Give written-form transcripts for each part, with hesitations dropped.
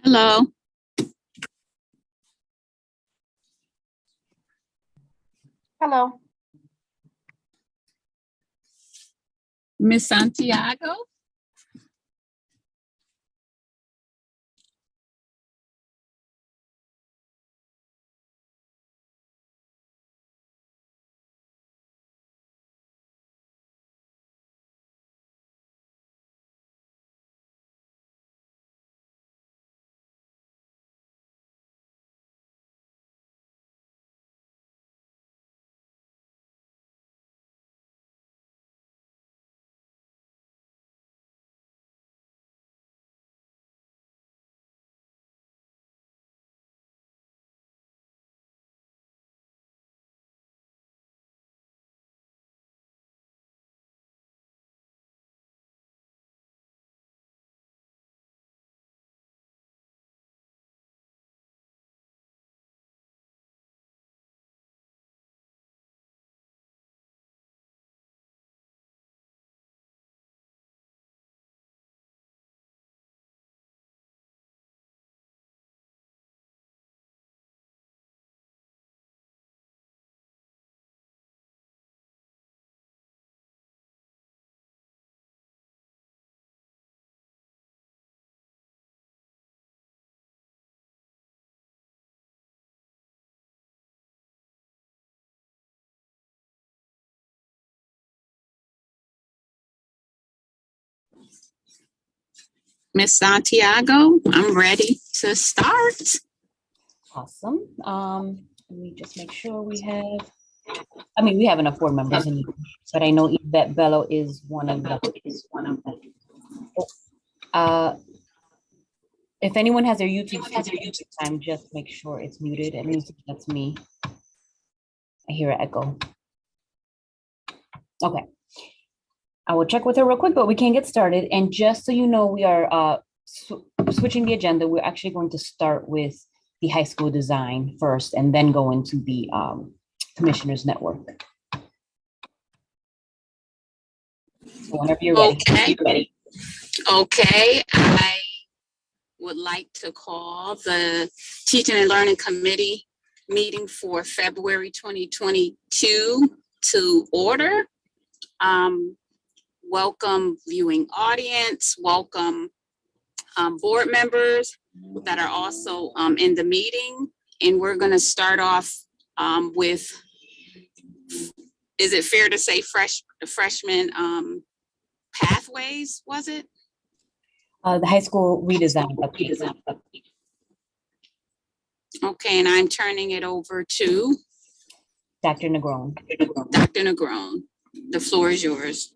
Hello, Hello. Miss Santiago. Miss Santiago, I'm ready to start. Awesome. Let me just make sure we have, we have enough board members in, but I know Yvette Bello is one of them. If anyone has their YouTube time, just make sure it's muted. At least that's me. I hear an echo. Okay. I will check with her real quick, but we can get started. And just so you know, we are switching the agenda. We're actually going to start with the high school design first and then go into the Commissioners Network. So whenever you're ready. Okay, I would like to call the Teaching and Learning Committee meeting for February 2022 to order. Welcome viewing audience, welcome board members that are also in the meeting. And we're gonna start off with, is it fair to say freshman pathways, was it? The high school redesign. Okay, and I'm turning it over to Dr. Negron. Dr. Negron. The floor is yours.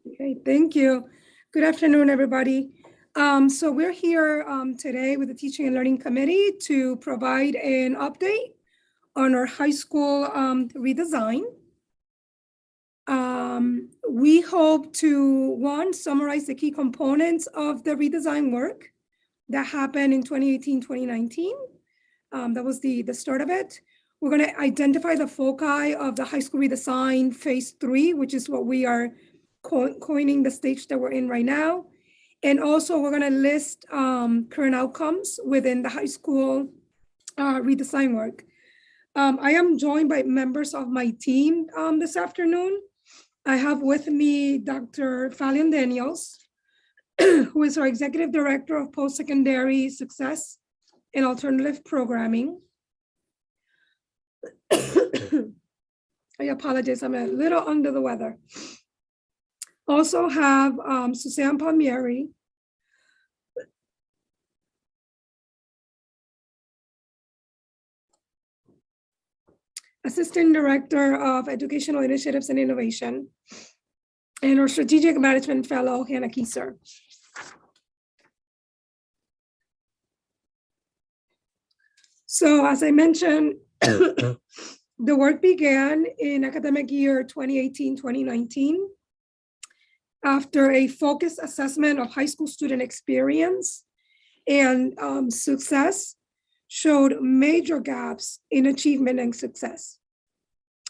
Okay, thank you. Good afternoon, everybody. So we're here today with the Teaching and Learning Committee to provide an update on our high school redesign. We hope to, one, summarize the key components of the redesign work that happened in 2018, 2019. That was the start of it. We're gonna identify the foci of the high school redesign phase 3, which is what we are coining the stage that we're in right now. And also we're gonna list current outcomes within the high school redesign work. I am joined by members of my team this afternoon. I have with me Dr. Falion Daniels, who is our Executive Director of Post-Secondary Success and Alternative Programming. I apologize, I'm a little under the weather. Also have Suzanne Palmieri, Assistant Director of Educational Initiatives and Innovation, and our Strategic Management Fellow, Hannah Kieser. So as I mentioned, the work began in academic year 2018-2019 after a focused assessment of high school student experience and success showed major gaps in achievement and success.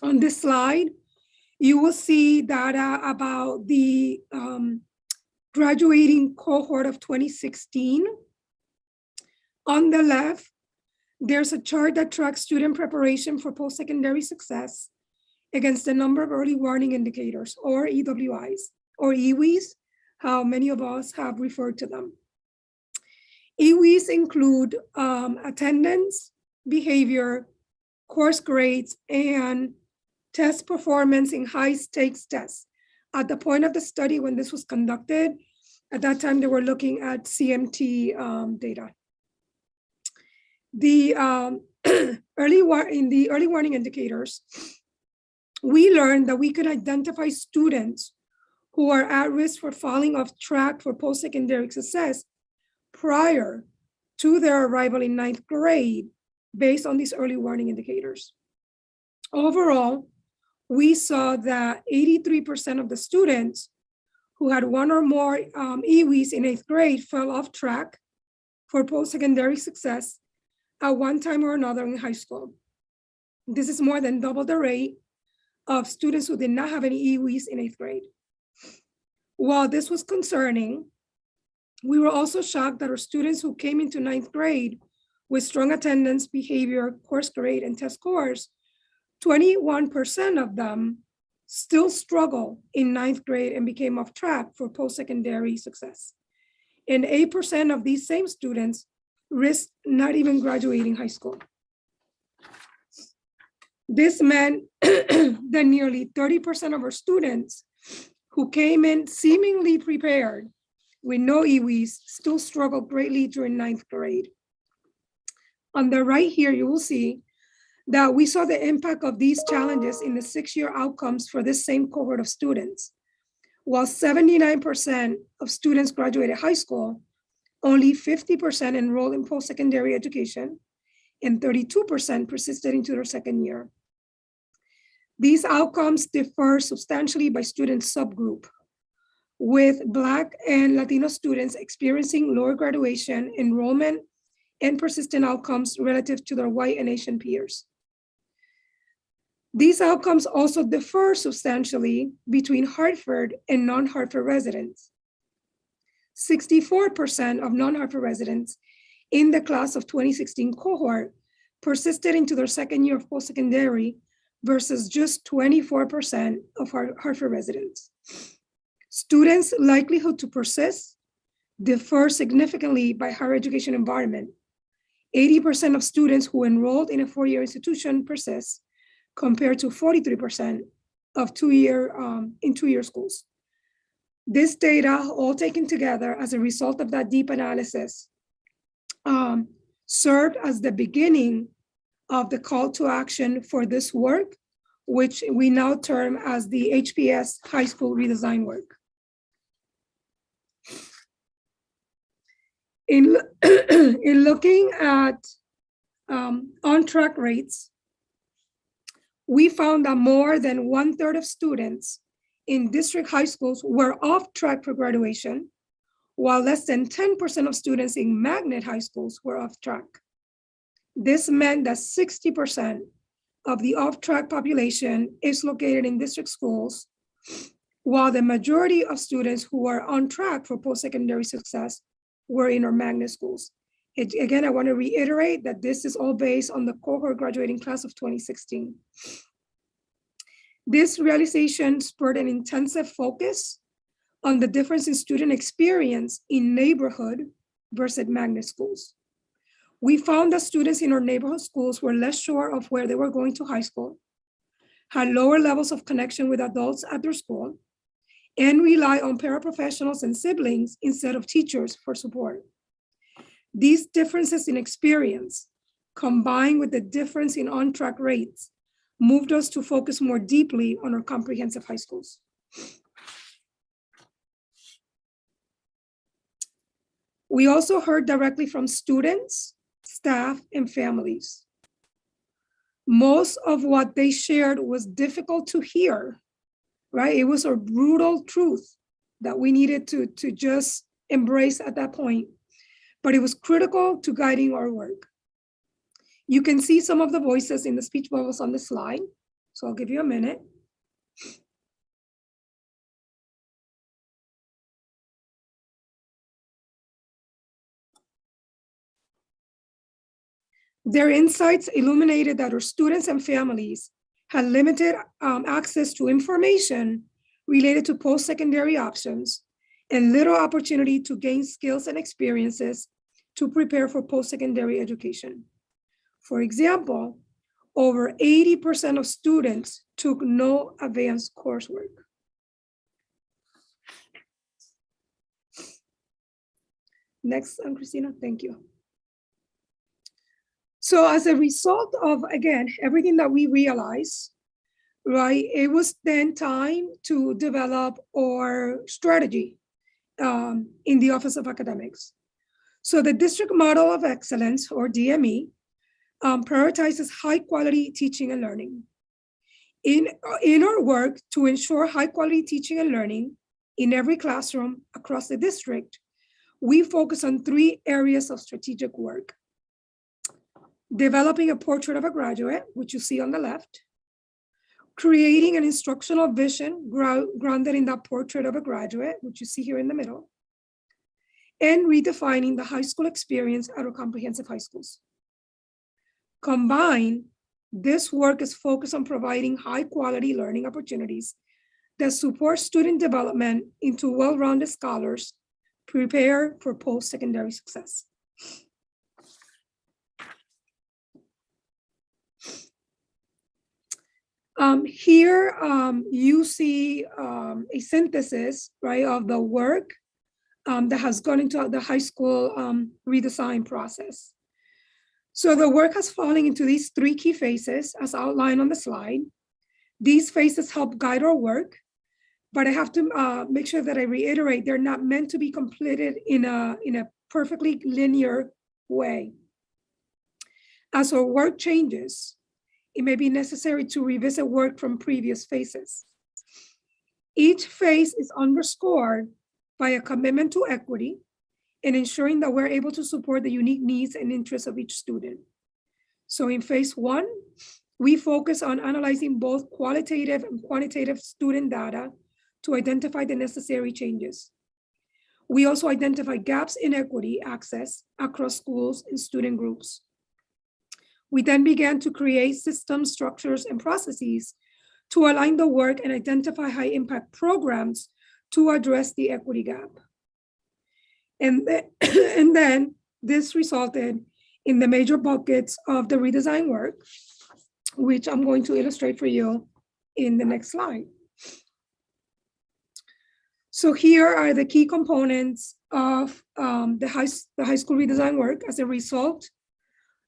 On this slide, you will see data about the graduating cohort of 2016, On the left, there's a chart that tracks student preparation for post-secondary success against the number of early warning indicators, or EWIs, or EWIs, how many of us have referred to them. EWIs include attendance, behavior, course grades, and test performance in high-stakes tests. At the point of the study when this was conducted, at that time they were looking at CMT data. The early warning indicators, we learned that we could identify students who are at risk for falling off track for post-secondary success prior to their arrival in 9th grade based on these early warning indicators. Overall, we saw that 83% of the students who had one or more EWIs in 8th grade fell off track for post-secondary success at one time or another in high school. This is more than double the rate of students who did not have any EWIs in 8th grade. While this was concerning, we were also shocked that our students who came into 9th grade with strong attendance, behavior, course grade, and test scores, 21% of them still struggle in 9th grade and became off track for post-secondary success. And 8% of these same students risked not even graduating high school. This meant that nearly 30% of our students who came in seemingly prepared with no EWIs still struggled greatly during 9th grade. On the right here, you will see that we saw the impact of these challenges in the 6-year outcomes for this same cohort of students. While 79% of students graduated high school, only 50% enrolled in post-secondary education, and 32% persisted into their 2nd year. These outcomes differ substantially by student subgroup, with Black and Latino students experiencing lower graduation, enrollment, and persistent outcomes relative to their white and Asian peers. These outcomes also differ substantially between Hartford and non-Hartford residents. 64% of non-Hartford residents in the class of 2016 cohort persisted into their 2nd year of post-secondary versus just 24% of Hartford residents. Students' likelihood to persist differ significantly by higher education environment. 80% of students who enrolled in a 4-year institution persist, compared to 43% of in 2-year schools. This data, all taken together as a result of that deep analysis, served as the beginning of the call to action for this work, which we now term as the HPS high school redesign work. In looking at on-track rates, we found that more than 1/3 of students in district high schools were off track for graduation, while less than 10% of students in magnet high schools were off track. This meant that 60% of the off-track population is located in district schools, while the majority of students who are on track for post-secondary success were in our magnet schools. Again, I want to reiterate that this is all based on the cohort graduating class of 2016. This realization spurred an intensive focus on the difference in student experience in neighborhood versus magnet schools. We found that students in our neighborhood schools were less sure of where they were going to high school, had lower levels of connection with adults at their school, and rely on paraprofessionals and siblings instead of teachers for support. These differences in experience, combined with the difference in on-track rates, moved us to focus more deeply on our comprehensive high schools. We also heard directly from students, staff, and families. Most of what they shared was difficult to hear, right? It was a brutal truth that we needed to just embrace at that point, but it was critical to guiding our work. You can see some of the voices in the speech bubbles on the slide, so I'll give you a minute. Their insights illuminated that our students and families had limited access to information related to post-secondary options and little opportunity to gain skills and experiences to prepare for post-secondary education. For example, over 80% of students took no advanced coursework. Next, Christina, thank you. So as a result of, again, everything that we realized, right, it was then time to develop our strategy in the Office of Academics. So the District Model of Excellence, or DME, prioritizes high quality teaching and learning. In our work to ensure high quality teaching and learning in every classroom across the district, we focus on 3 areas of strategic work. Developing a portrait of a graduate, which you see on the left, creating an instructional vision grounded in that portrait of a graduate, which you see here in the middle, and redefining the high school experience at our comprehensive high schools. Combined, this work is focused on providing high quality learning opportunities that support student development into well-rounded scholars prepared for post-secondary success. Here you see a synthesis, right, of the work that has gone into the high school redesign process. So the work has fallen into these 3 key phases as outlined on the slide. These phases help guide our work, but I have to make sure that I reiterate they're not meant to be completed in a perfectly linear way. As our work changes, it may be necessary to revisit work from previous phases. Each phase is underscored by a commitment to equity and ensuring that we're able to support the unique needs and interests of each student. So in phase 1, we focus on analyzing both qualitative and quantitative student data to identify the necessary changes. We also identify gaps in equity access across schools and student groups. We then began to create systems, structures, and processes to align the work and identify high impact programs to address the equity gap. And then this resulted in the major buckets of the redesign work, which I'm going to illustrate for you in the next slide. So here are the key components of the high school redesign work as a result.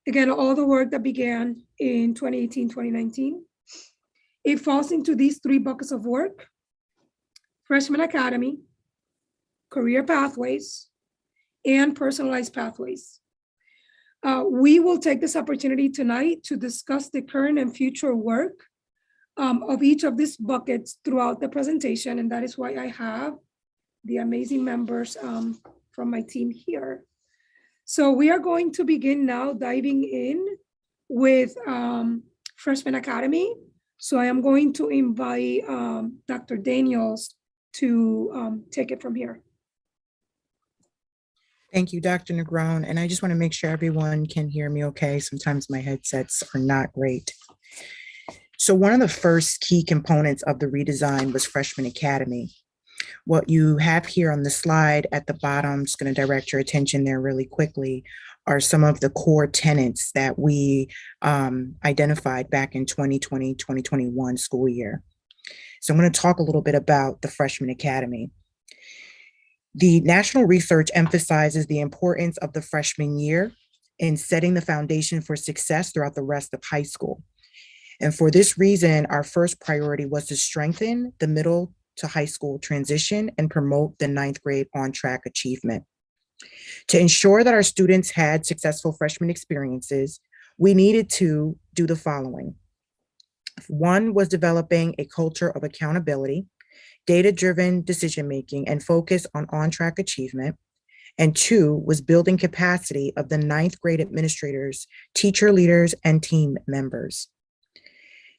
Again, all the work that began in 2018, 2019. It falls into these 3 buckets of work: Freshman Academy, career pathways, and personalized pathways. We will take this opportunity tonight to discuss the current and future work of each of these buckets throughout the presentation, and that is why I have the amazing members from my team here. So we are going to begin now diving in with Freshman Academy. So I am going to invite Dr. Daniels to take it from here. Thank you, Dr. Negron. And I just want to make sure everyone can hear me okay. Sometimes my headsets are not great. So one of the first key components of the redesign was Freshman Academy. What you have here on the slide at the bottom, I'm just going to direct your attention there really quickly, are some of the core tenets that we identified back in 2020, 2021 school year. So I'm going to talk a little bit about the Freshman Academy. The national research emphasizes the importance of the freshman year in setting the foundation for success throughout the rest of high school. And for this reason, our first priority was to strengthen the middle to high school transition and promote the 9th grade on-track achievement. To ensure that our students had successful freshman experiences, we needed to do the following. 1 was developing a culture of accountability, data-driven decision-making, and focus on on-track achievement. And 2 was building capacity of the 9th grade administrators, teacher leaders, and team members.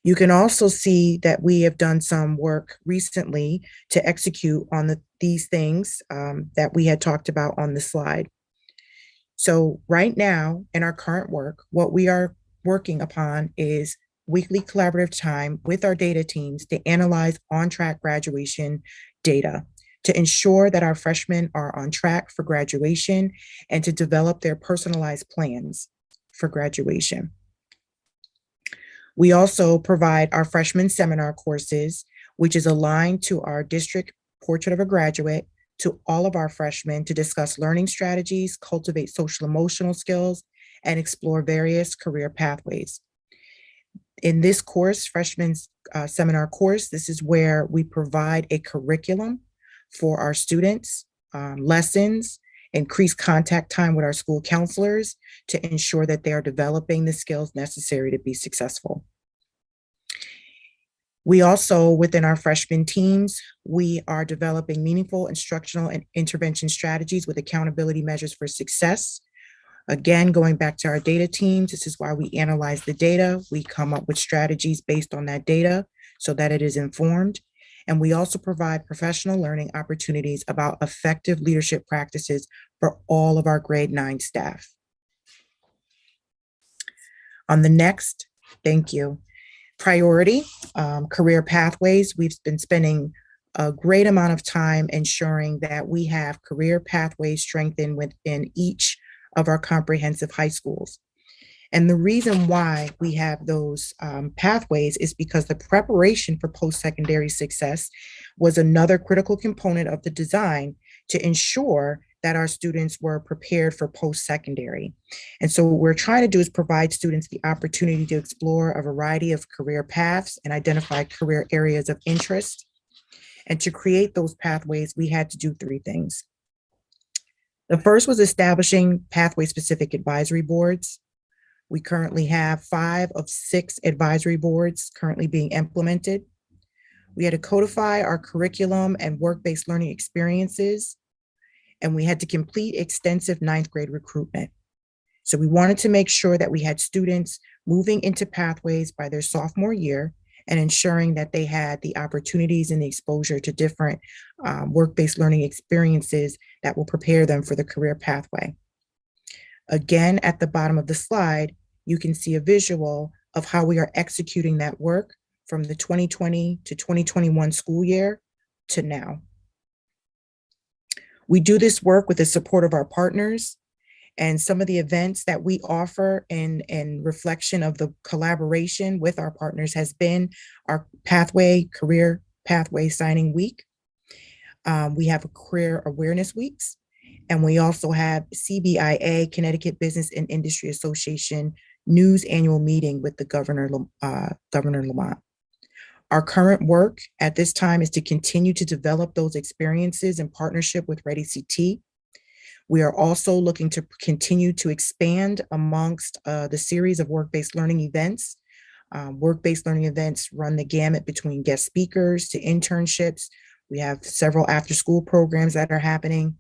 You can also see that we have done some work recently to execute on these things that we had talked about on the slide. So right now in our current work, what we are working upon is weekly collaborative time with our data teams to analyze on-track graduation data to ensure that our freshmen are on track for graduation and to develop their personalized plans for graduation. We also provide our freshman seminar courses, which is aligned to our district portrait of a graduate, to all of our freshmen to discuss learning strategies, cultivate social emotional skills, and explore various career pathways. In this course, freshman's seminar course, this is where we provide a curriculum for our students, lessons, increase contact time with our school counselors to ensure that they are developing the skills necessary to be successful. We also, within our freshman teams, we are developing meaningful instructional and intervention strategies with accountability measures for success. Again, going back to our data teams, this is why we analyze the data. We come up with strategies based on that data so that it is informed. And we also provide professional learning opportunities about effective leadership practices for all of our grade 9 staff. On the next, thank you. Priority, career pathways. We've been spending a great amount of time ensuring that we have career pathways strengthened within each of our comprehensive high schools. And the reason why we have those pathways is because the preparation for post-secondary success was another critical component of the design to ensure that our students were prepared for post-secondary. And so what we're trying to do is provide students the opportunity to explore a variety of career paths and identify career areas of interest. And to create those pathways, we had to do 3 things. The first was establishing pathway-specific advisory boards. We currently have 5 of 6 advisory boards currently being implemented. We had to codify our curriculum and work-based learning experiences, and we had to complete extensive 9th grade recruitment. So we wanted to make sure that we had students moving into pathways by their sophomore year and ensuring that they had the opportunities and the exposure to different work-based learning experiences that will prepare them for the career pathway. Again, at the bottom of the slide, you can see a visual of how we are executing that work from the 2020 to 2021 school year to now. We do this work with the support of our partners, and some of the events that we offer in reflection of the collaboration with our partners has been our career pathway signing week. We have a career awareness weeks, and we also have CBIA, Connecticut Business and Industry Association, news annual meeting with the Governor Lamont. Our current work at this time is to continue to develop those experiences in partnership with Ready CT. We are also looking to continue to expand amongst the series of work-based learning events. Work-based learning events run the gamut between guest speakers to internships. We have several after-school programs that are happening.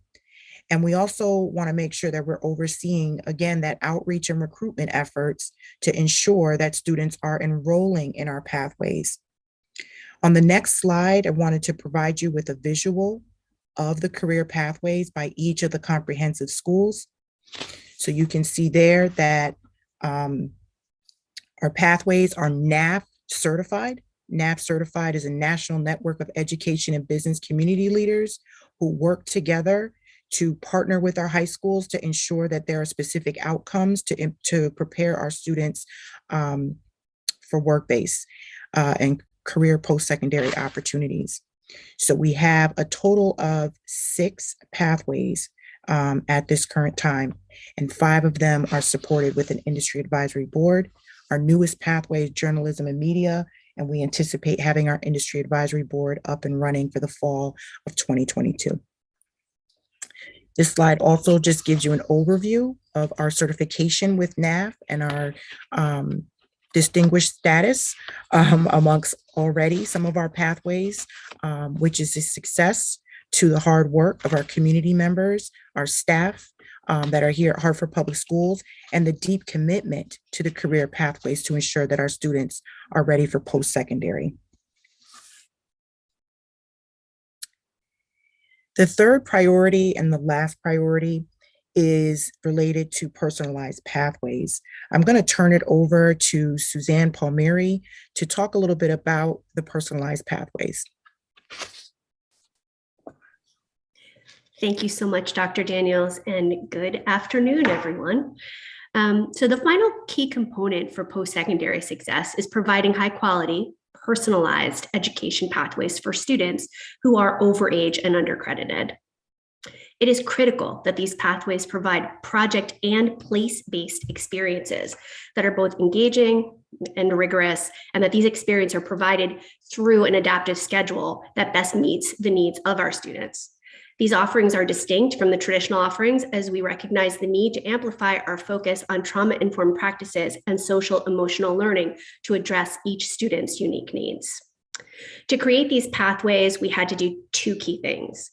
And we also want to make sure that we're overseeing, again, that outreach and recruitment efforts to ensure that students are enrolling in our pathways. On the next slide, I wanted to provide you with a visual of the career pathways by each of the comprehensive schools. So you can see there that our pathways are NAF certified. NAF certified is a national network of education and business community leaders who work together to partner with our high schools to ensure that there are specific outcomes to prepare our students for work-based and career post-secondary opportunities. So we have a total of 6 pathways at this current time, and 5 of them are supported with an industry advisory board. Our newest pathway is journalism and media, and we anticipate having our industry advisory board up and running for the fall of 2022. This slide also just gives you an overview of our certification with NAF and our distinguished status amongst already some of our pathways, which is a success to the hard work of our community members, our staff that are here at Hartford Public Schools, and the deep commitment to the career pathways to ensure that our students are ready for post-secondary. The third priority and the last priority is related to personalized pathways. I'm going to turn it over to Suzanne Palmieri to talk a little bit about the personalized pathways. Thank you so much, Dr. Daniels, and good afternoon, everyone. So the final key component for post-secondary success is providing high quality, personalized education pathways for students who are overage and undercredited. It is critical that these pathways provide project and place-based experiences that are both engaging and rigorous, and that these experiences are provided through an adaptive schedule that best meets the needs of our students. These offerings are distinct from the traditional offerings as we recognize the need to amplify our focus on trauma-informed practices and social emotional learning to address each student's unique needs. To create these pathways, we had to do two key things.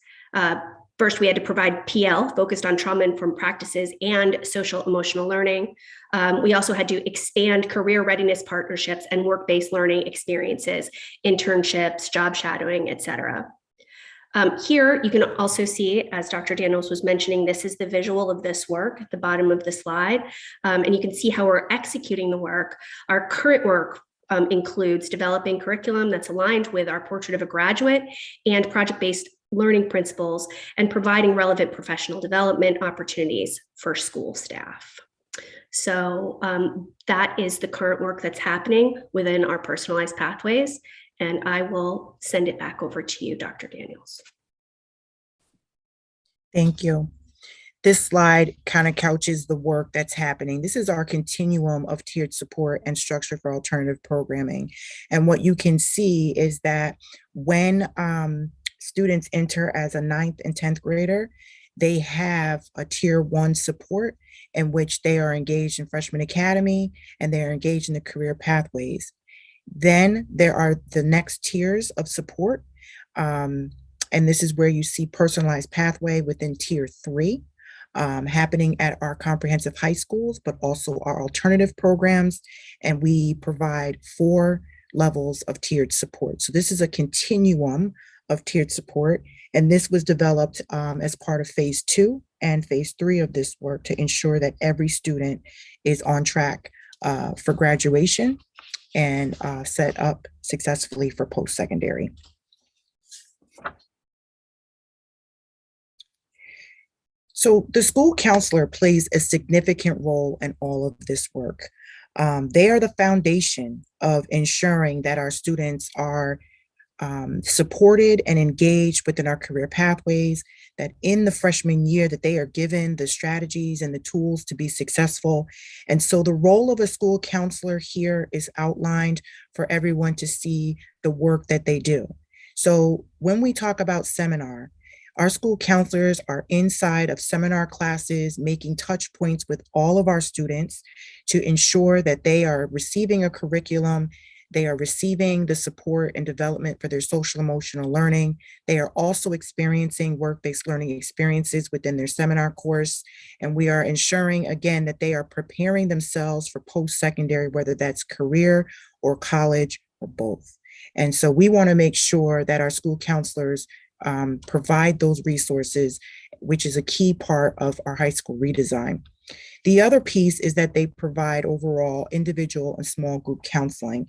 First, we had to provide PL focused on trauma-informed practices and social emotional learning. We also had to expand career readiness partnerships and work-based learning experiences, internships, job shadowing, et cetera. Here, you can also see, as Dr. Daniels was mentioning, this is the visual of this work at the bottom of the slide. And you can see how we're executing the work. Our current work includes developing curriculum that's aligned with our Portrait of a Graduate and project-based learning principles, and providing relevant professional development opportunities for school staff. So that is the current work that's happening within our personalized pathways. And I will send it back over to you, Dr. Daniels. Thank you. This slide kind of couches the work that's happening. This is our continuum of tiered support and structure for alternative programming. And what you can see is that when students enter as a 9th and 10th grader, they have a tier 1 support in which they are engaged in freshman academy and they are engaged in the career pathways. Then there are the next tiers of support. And this is where you see personalized pathway within tier 3 happening at our comprehensive high schools, but also our alternative programs. And we provide 4 levels of tiered support. So this is a continuum of tiered support. And this was developed as part of phase 2 and phase 3 of this work to ensure that every student is on track for graduation and set up successfully for post-secondary. So the school counselor plays a significant role in all of this work. They are the foundation of ensuring that our students are supported and engaged within our career pathways, that in the freshman year that they are given the strategies and the tools to be successful. And so the role of a school counselor here is outlined for everyone to see the work that they do. So when we talk about seminar, our school counselors are inside of seminar classes, making touch points with all of our students to ensure that they are receiving a curriculum. They are receiving the support and development for their social emotional learning. They are also experiencing work-based learning experiences within their seminar course. And we are ensuring, again, that they are preparing themselves for post-secondary, whether that's career or college or both. And so we want to make sure that our school counselors provide those resources, which is a key part of our high school redesign. The other piece is that they provide overall individual and small group counseling.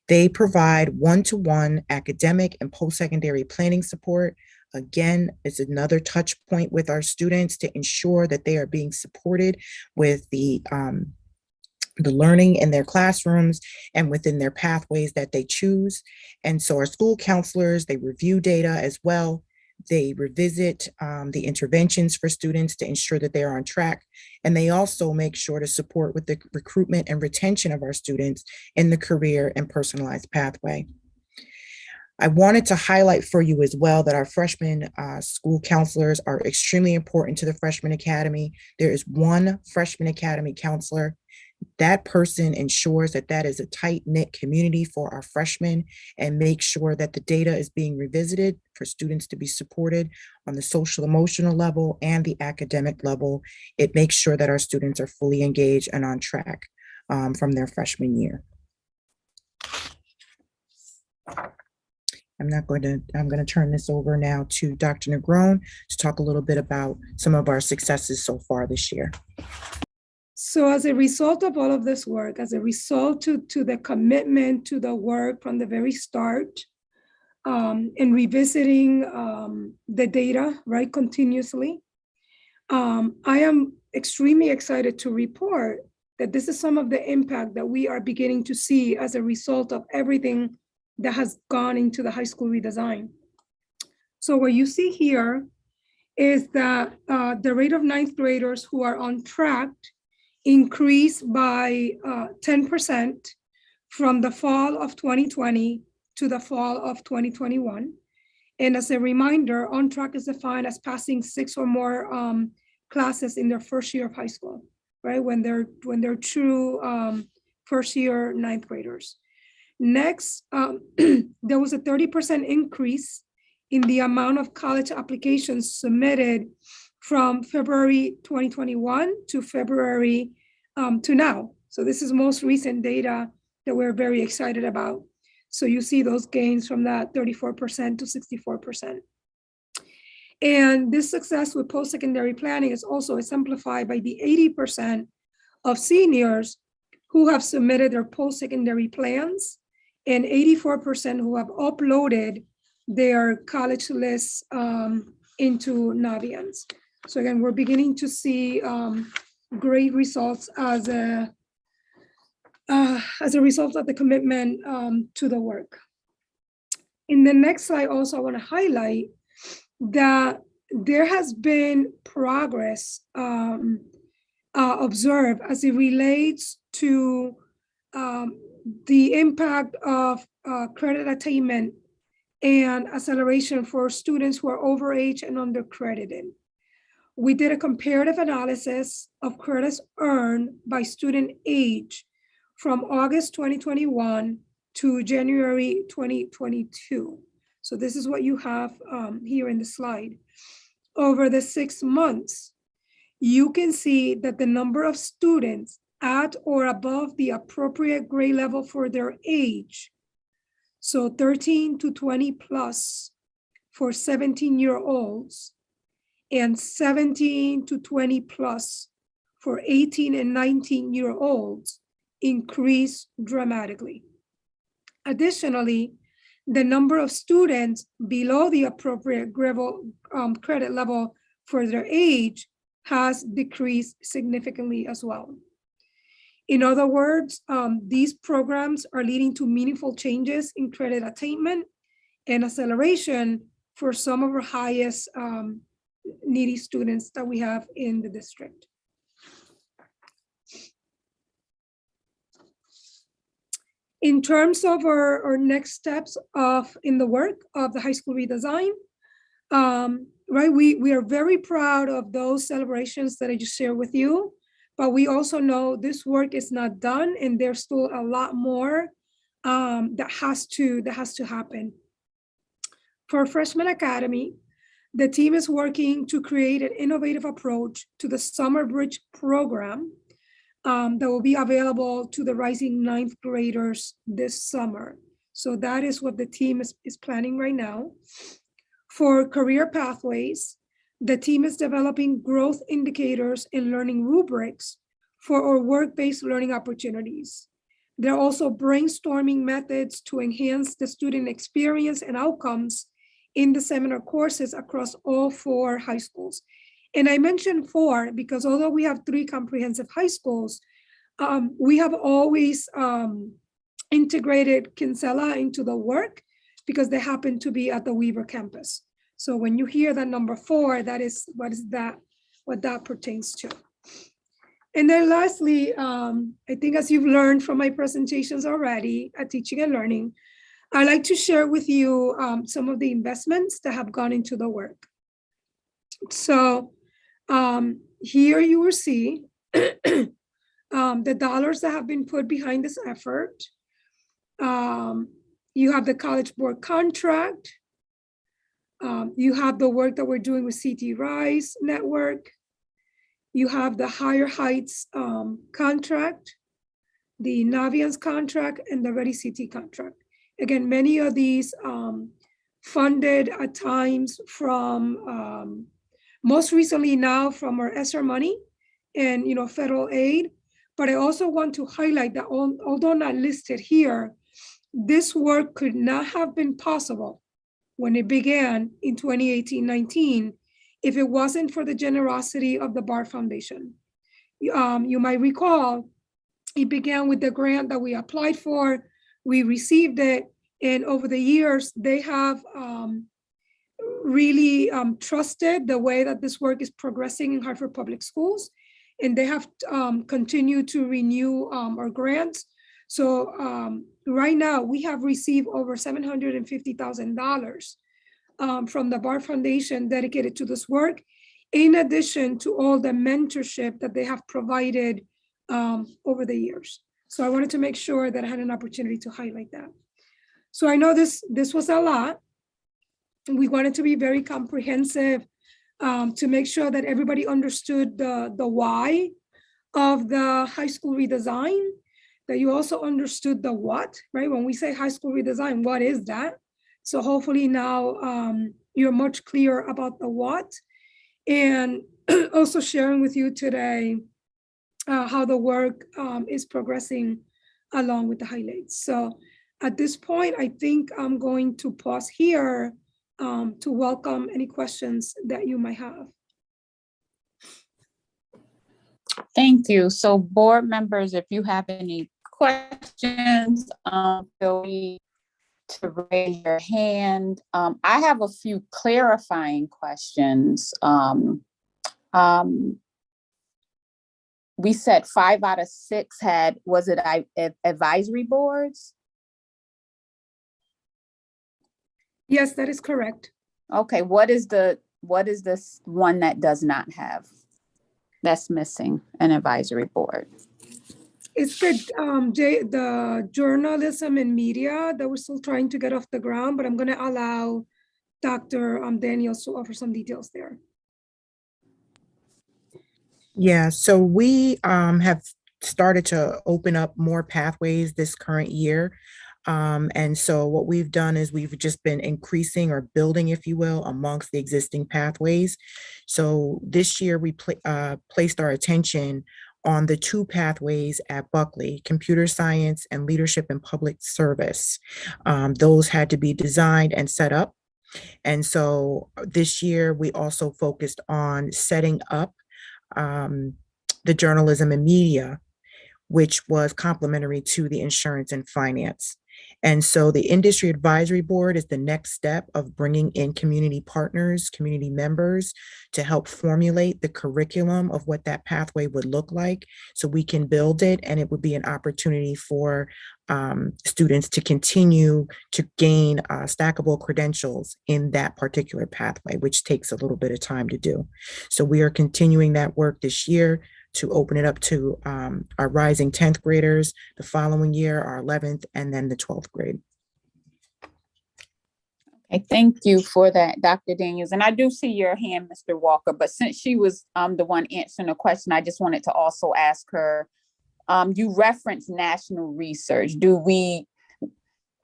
They provide one-to-one academic and post-secondary planning support. Again, it's another touch point with our students to ensure that they are being supported with the learning in their classrooms and within their pathways that they choose. And so our school counselors, they review data as well. They revisit the interventions for students to ensure that they are on track. And they also make sure to support with the recruitment and retention of our students in the career and personalized pathway. I wanted to highlight for you as well that our freshman school counselors are extremely important to the freshman academy. There is one freshman academy counselor. That person ensures that that is a tight-knit community for our freshmen and makes sure that the data is being revisited for students to be supported on the social emotional level and the academic level. It makes sure that our students are fully engaged and on track from their freshman year. I'm going to turn this over now to Dr. Negron to talk a little bit about some of our successes so far this year. So as a result of all of this work, as a result to the commitment to the work from the very start, and revisiting the data, right, continuously, I am extremely excited to report that this is some of the impact that we are beginning to see as a result of everything that has gone into the high school redesign. So what you see here is that the rate of ninth graders who are on track increased by 10% from the fall of 2020 to the fall of 2021. And as a reminder, on track is defined as passing 6 or more classes in their first year of high school, right? When they're true first year ninth graders. Next, there was a 30% increase in the amount of college applications submitted from February 2021 to February to now. So this is most recent data that we're very excited about. So you see those gains from that 34% to 64%. And this success with post-secondary planning is also exemplified by the 80% of seniors who have submitted their post-secondary plans and 84% who have uploaded their college lists into Naviance. So again, we're beginning to see great results as a result of the commitment to the work. In the next slide, also I want to highlight that there has been progress observed as it relates to the impact of credit attainment and acceleration for students who are overage and undercredited. We did a comparative analysis of credits earned by student age from August 2021 to January 2022. So this is what you have here in the slide. Over the 6 months, you can see that the number of students at or above the appropriate grade level for their age, so 13 to 20 plus for 17-year-olds, and 17 to 20 plus for 18 and 19-year-olds, increase dramatically. Additionally, the number of students below the appropriate credit level for their age has decreased significantly as well. In other words, these programs are leading to meaningful changes in credit attainment and acceleration for some of our highest needy students that we have in the district. In terms of our next steps in the work of the high school redesign, right, we are very proud of those celebrations that I just shared with you, but we also know this work is not done and there's still a lot more that has to happen. For Freshman Academy, the team is working to create an innovative approach to the Summer Bridge program that will be available to the rising ninth graders this summer. So that is what the team is planning right now. For career pathways, the team is developing growth indicators and learning rubrics for our work-based learning opportunities. They're also brainstorming methods to enhance the student experience and outcomes in the seminar courses across all 4 high schools. And I mentioned 4 because although we have 3 comprehensive high schools, we have always integrated Kinsella into the work because they happen to be at the Weaver campus. So when you hear that number 4, that is what that pertains to. And then lastly, I think as you've learned from my presentations already at Teaching and Learning, I'd like to share with you some of the investments that have gone into the work. So here you will see the dollars that have been put behind this effort. You have the College Board contract. You have the work that we're doing with CT Rise Network. You have the Higher Heights contract, the Naviance contract, and the Ready CT contract. Again, many of these funded at times from, most recently now from our ESSER money and, federal aid. But I also want to highlight that although not listed here, this work could not have been possible when it began in 2018-19 if it wasn't for the generosity of the Bard Foundation. You might recall, it began with the grant that we applied for, we received it, and over the years, they have really trusted the way that this work is progressing in Hartford Public Schools, and they have continued to renew our grants. So right now, we have received over $750,000 from the Bard Foundation dedicated to this work, in addition to all the mentorship that they have provided over the years. So I wanted to make sure that I had an opportunity to highlight that. So I know this was a lot. We wanted to be very comprehensive to make sure that everybody understood the why of the high school redesign, that you also understood the what, right? When we say high school redesign, what is that? So hopefully now you're much clearer about the what, and also sharing with you today how the work is progressing along with the highlights. So at this point, I think I'm going to pause here to welcome any questions that you might have. Thank you. So board members, if you have any questions, feel free to raise your hand. I have a few clarifying questions. We said 5 out of 6 had, was it advisory boards? Yes, that is correct. Okay, what is this one that does not have? That's missing an advisory board. It's the journalism and media that we're still trying to get off the ground, but I'm going to allow Dr. Daniels to offer some details there. Yeah, so we have started to open up more pathways this current year. And so what we've done is we've just been increasing or building, if you will, amongst the existing pathways. So this year we placed our attention on the 2 pathways at Buckley, computer science and leadership in public service. Those had to be designed and set up. And so this year we also focused on setting up the journalism and media, which was complementary to the insurance and finance. And so the industry advisory board is the next step of bringing in community partners, community members to help formulate the curriculum of what that pathway would look like, so we can build it, and it would be an opportunity for students to continue to gain stackable credentials in that particular pathway, which takes a little bit of time to do. So we are continuing that work this year to open it up to our rising 10th graders, the following year, our 11th, and then the 12th grade. Okay, thank you for that, Dr. Daniels. And I do see your hand, Mr. Walker, but since she was the one answering the question, I just wanted to also ask her, you referenced national research.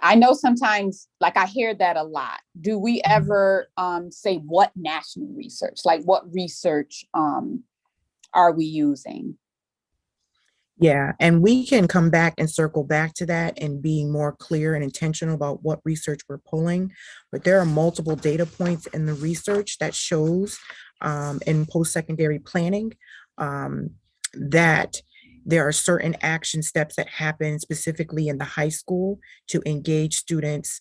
I know sometimes, like I hear that a lot. Do we ever say what national research, like what research are we using? Yeah, and we can come back and circle back to that and being more clear and intentional about what research we're pulling. But there are multiple data points in the research that shows in post-secondary planning that there are certain action steps that happen specifically in the high school to engage students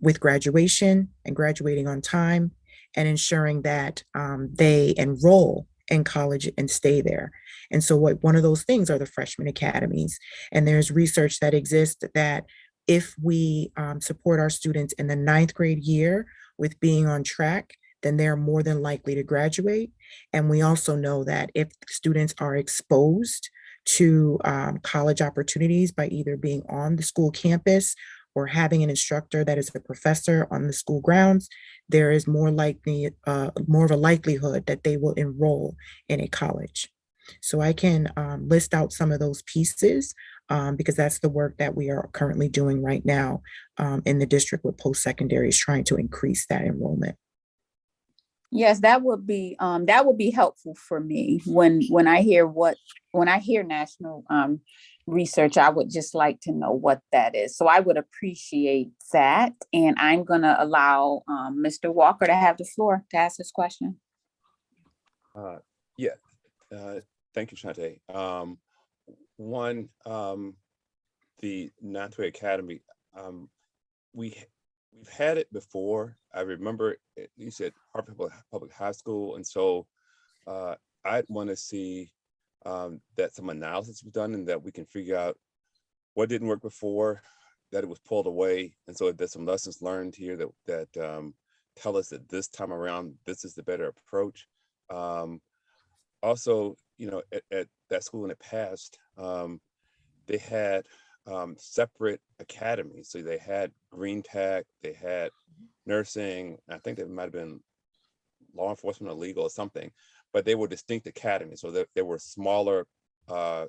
with graduation and graduating on time, and ensuring that they enroll in college and stay there. And so one of those things are the freshman academies. And there's research that exists that if we support our students in the 9th grade year with being on track, then they're more than likely to graduate. And we also know that if students are exposed to college opportunities by either being on the school campus or having an instructor that is a professor on the school grounds, there is more of a likelihood that they will enroll in a college. So I can list out some of those pieces because that's the work that we are currently doing right now in the district with post-secondary is trying to increase that enrollment. Yes, that would be helpful for me when I hear national research. I would just like to know what that is. So I would appreciate that. And I'm gonna allow Mr. Walker to have the floor to ask this question. Yeah, thank you, Shante. One, the Ninth Grade Academy, we've had it before. I remember you said Harvard Public High School, and so I'd want to see that some analysis was done and that we can figure out what didn't work before, that it was pulled away, and so there's some lessons learned here that tell us that this time around this is the better approach. Also, you know, at that school in the past, they had separate academies. So they had green tech, they had nursing, I think there might have been law enforcement or legal or something, but they were distinct academies. So there were smaller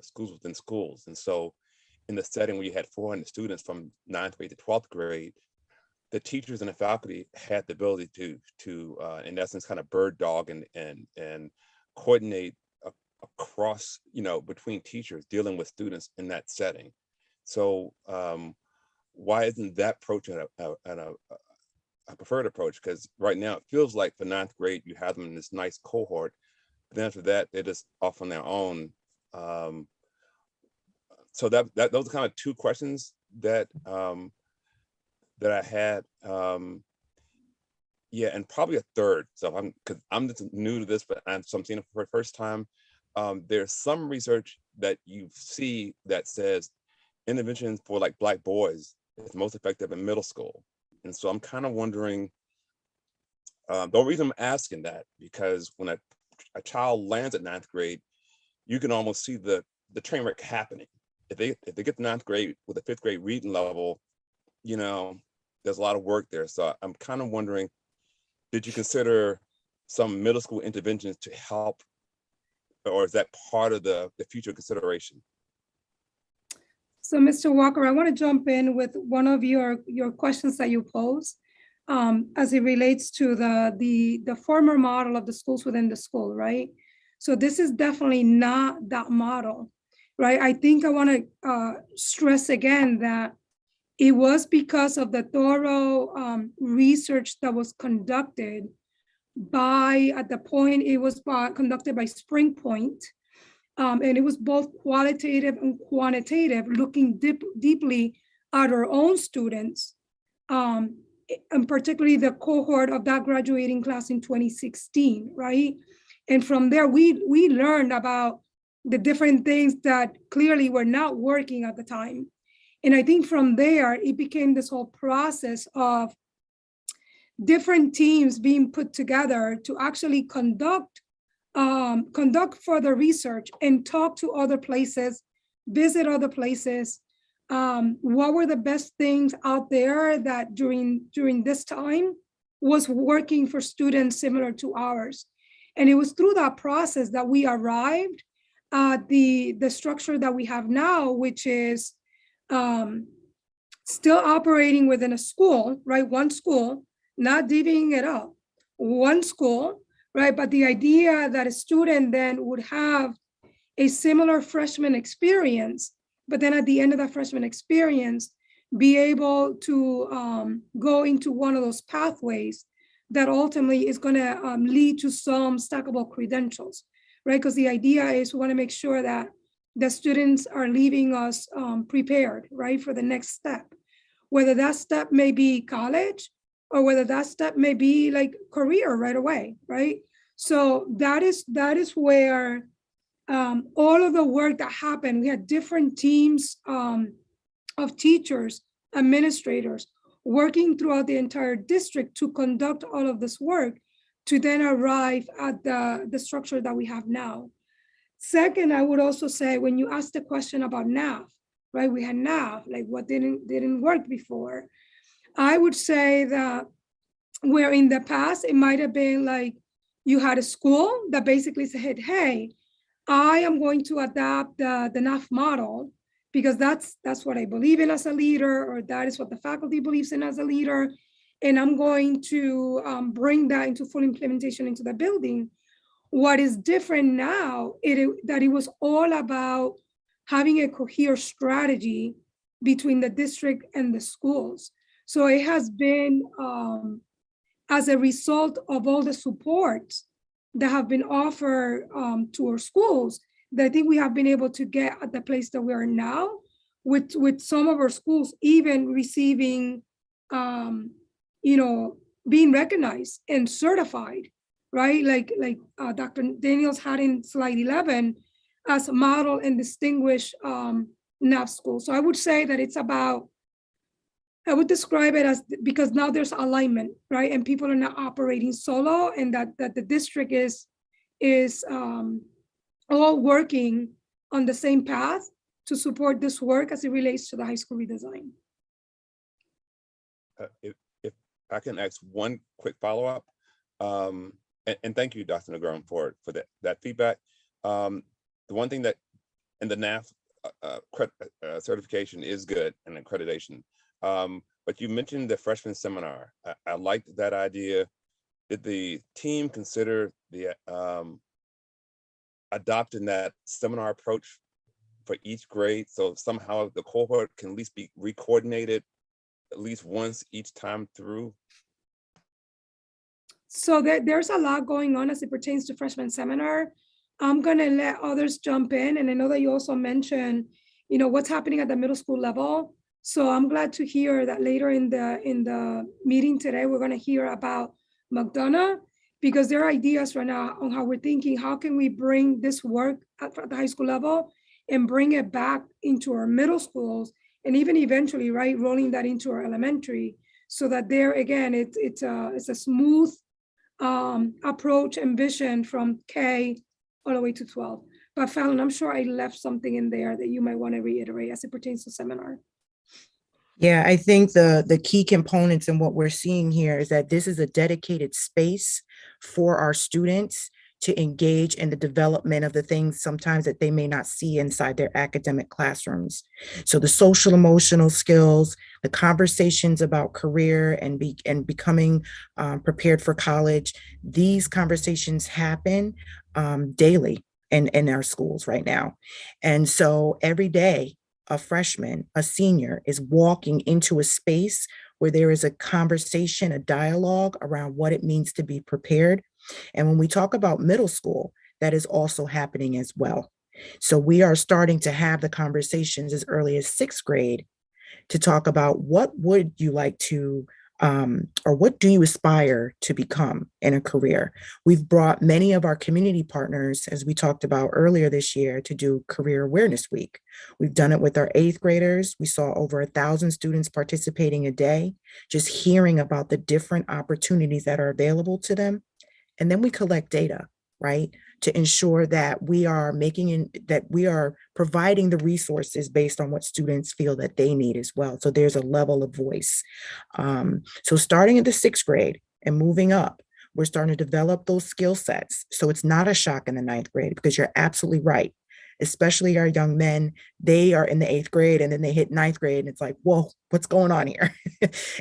schools within schools. And so in the setting where you had 400 students from 9th grade to 12th grade, the teachers and the faculty had the ability to in essence, kind of bird dog and coordinate across, you know, between teachers dealing with students in that setting. So why isn't that approach a preferred approach? Because right now it feels like for 9th grade, you have them in this nice cohort, but then after that, they're just off on their own. So those are kind of two questions that that I had. Yeah, and probably a third. So because I'm just new to this, but I'm seeing it for the first time. There's some research that you see that says interventions for like Black boys is most effective in middle school. And so I'm kind of wondering, the reason I'm asking that, because when a child lands at 9th grade, you can almost see the train wreck happening. If they get to 9th grade with a 5th grade reading level, you know, there's a lot of work there. So I'm kind of wondering, did you consider some middle school interventions to help, or is that part of the future consideration? So Mr. Walker, I want to jump in with one of your questions that you posed as it relates to the former model of the schools within the school, right? So this is definitely not that model, right? I think I want to stress again that it was because of the thorough research that was conducted at the point it was conducted by Spring Point. And it was both qualitative and quantitative, looking deeply at our own students, and particularly the cohort of that graduating class in 2016, right? And from there, we learned about the different things that clearly were not working at the time. And I think from there, it became this whole process of different teams being put together to actually conduct further research and talk to other places, visit other places. What were the best things out there that during this time was working for students similar to ours? And it was through that process that we arrived at the structure that we have now, which is still operating within a school, right? One school, not divvying it up, one school, right? But the idea that a student then would have a similar freshman experience, but then at the end of that freshman experience, be able to go into one of those pathways that ultimately is going to lead to some stackable credentials, right? Because the idea is we want to make sure that the students are leaving us prepared, right, for the next step, whether that step may be college or whether that step may be like career right away, right? So that is where all of the work that happened, we had different teams of teachers, administrators, working throughout the entire district to conduct all of this work to then arrive at the structure that we have now. Second, I would also say, when you asked the question about NAF, right? We had NAF, like what didn't work before. I would say that where in the past, it might have been like you had a school that basically said, hey, I am going to adapt the NAF model because that's what I believe in as a leader, or that is what the faculty believes in as a leader. And I'm going to bring that into full implementation into the building. What is different now, that it was all about having a coherent strategy between the district and the schools. So it has been as a result of all the support that have been offered to our schools, that I think we have been able to get at the place that we are now, with some of our schools even receiving, being recognized and certified, right? Like Dr. Daniels had in slide 11 as a model and distinguished NAF school. So I would say that it's about, I would describe it as, because now there's alignment, right? And people are not operating solo, and that the district is all working on the same path to support this work as it relates to the high school redesign. If I can ask one quick follow-up, and thank you, Dr. Negron, for that feedback. The one thing that in the NAF certification is good, and accreditation. But you mentioned the freshman seminar. I liked that idea. Did the team consider the adopting that seminar approach for each grade, so somehow the cohort can at least be re-coordinated at least once each time through? So there's a lot going on as it pertains to freshman seminar. I'm gonna let others jump in, and I know that you also mentioned, what's happening at the middle school level. So I'm glad to hear that later in the meeting today, we're gonna hear about McDonough, because there are ideas right now on how we're thinking, how can we bring this work at the high school level and bring it back into our middle schools, and even eventually, right, rolling that into our elementary, so that there, again, it's a smooth approach and vision from K all the way to 12. But Fallon, I'm sure I left something in there that you might want to reiterate as it pertains to seminar. Yeah, I think the key components in what we're seeing here is that this is a dedicated space for our students to engage in the development of the things sometimes that they may not see inside their academic classrooms. So the social emotional skills, the conversations about career and becoming prepared for college, these conversations happen daily in our schools right now. And so every day, a freshman, a senior is walking into a space where there is a conversation, a dialogue around what it means to be prepared. And when we talk about middle school, that is also happening as well. So we are starting to have the conversations as early as 6th grade to talk about what would you like to, or what do you aspire to become in a career? We've brought many of our community partners, as we talked about earlier this year, to do Career Awareness Week. We've done it with our 8th graders. We saw over 1,000 students participating a day, just hearing about the different opportunities that are available to them. And then we collect data, right, to ensure that we are providing the resources based on what students feel that they need as well. So there's a level of voice. So starting at the 6th grade and moving up, we're starting to develop those skill sets. So it's not a shock in the 9th grade, because you're absolutely right. Especially our young men, they are in the 8th grade and then they hit 9th grade and it's like, whoa, what's going on here?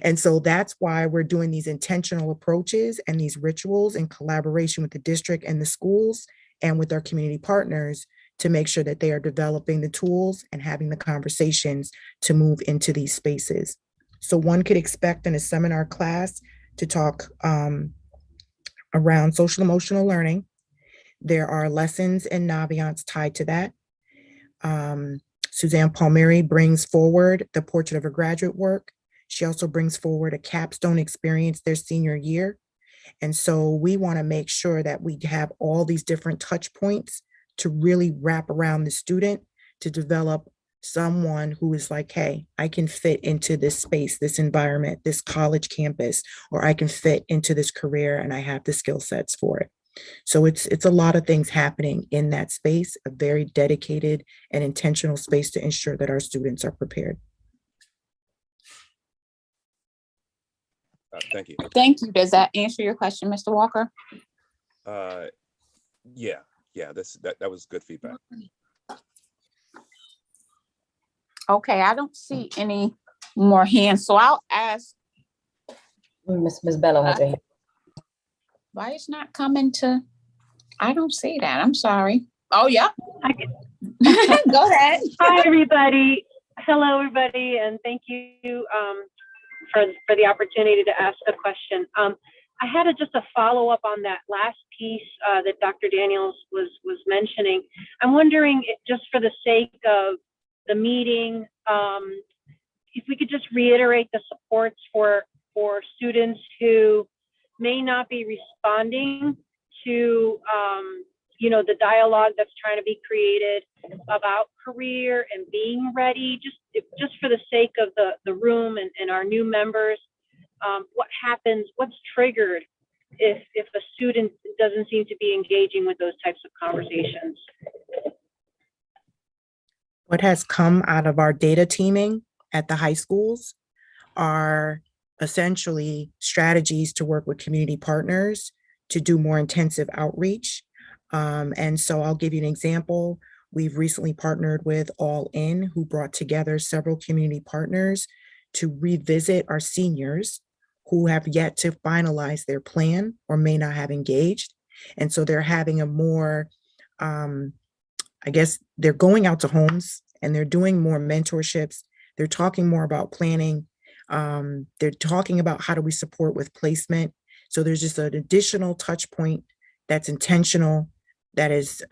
And so that's why we're doing these intentional approaches and these rituals in collaboration with the district and the schools and with our community partners to make sure that they are developing the tools and having the conversations to move into these spaces. So one could expect in a seminar class to talk around social emotional learning. There are lessons in Naviance tied to that. Suzanne Palmieri brings forward the portrait of her graduate work. She also brings forward a capstone experience their senior year. And so we want to make sure that we have all these different touch points to really wrap around the student to develop someone who is like, hey, I can fit into this space, this environment, this college campus, or I can fit into this career and I have the skill sets for it. So it's a lot of things happening in that space, a very dedicated and intentional space to ensure that our students are prepared. Thank you. Thank you. Does that answer your question, Mr. Walker? Yeah. yeah, that was good feedback. Okay, I don't see any more hands, so I'll ask, Miss Bello has a hand. why it's not coming to, I don't see that, I'm sorry. Oh, yeah. Go ahead. Hi, everybody. Hello, everybody, and thank you for the opportunity to ask a question. I had just a follow up on that last piece that Dr. Daniels was mentioning. I'm wondering, if, just for the sake of the meeting, if we could just reiterate the supports for students who may not be responding to the dialogue that's trying to be created about career and being ready, just for the sake of the room and our new members. What happens, what's triggered if a student doesn't seem to be engaging with those types of conversations? What has come out of our data teaming at the high schools are essentially strategies to work with community partners to do more intensive outreach. And so I'll give you an example. We've recently partnered with All In, who brought together several community partners to revisit our seniors who have yet to finalize their plan or may not have engaged. And so they're having a more, I guess they're going out to homes and they're doing more mentorships. They're talking more about planning. They're talking about how do we support with placement. So there's just an additional touch point that's intentional, that is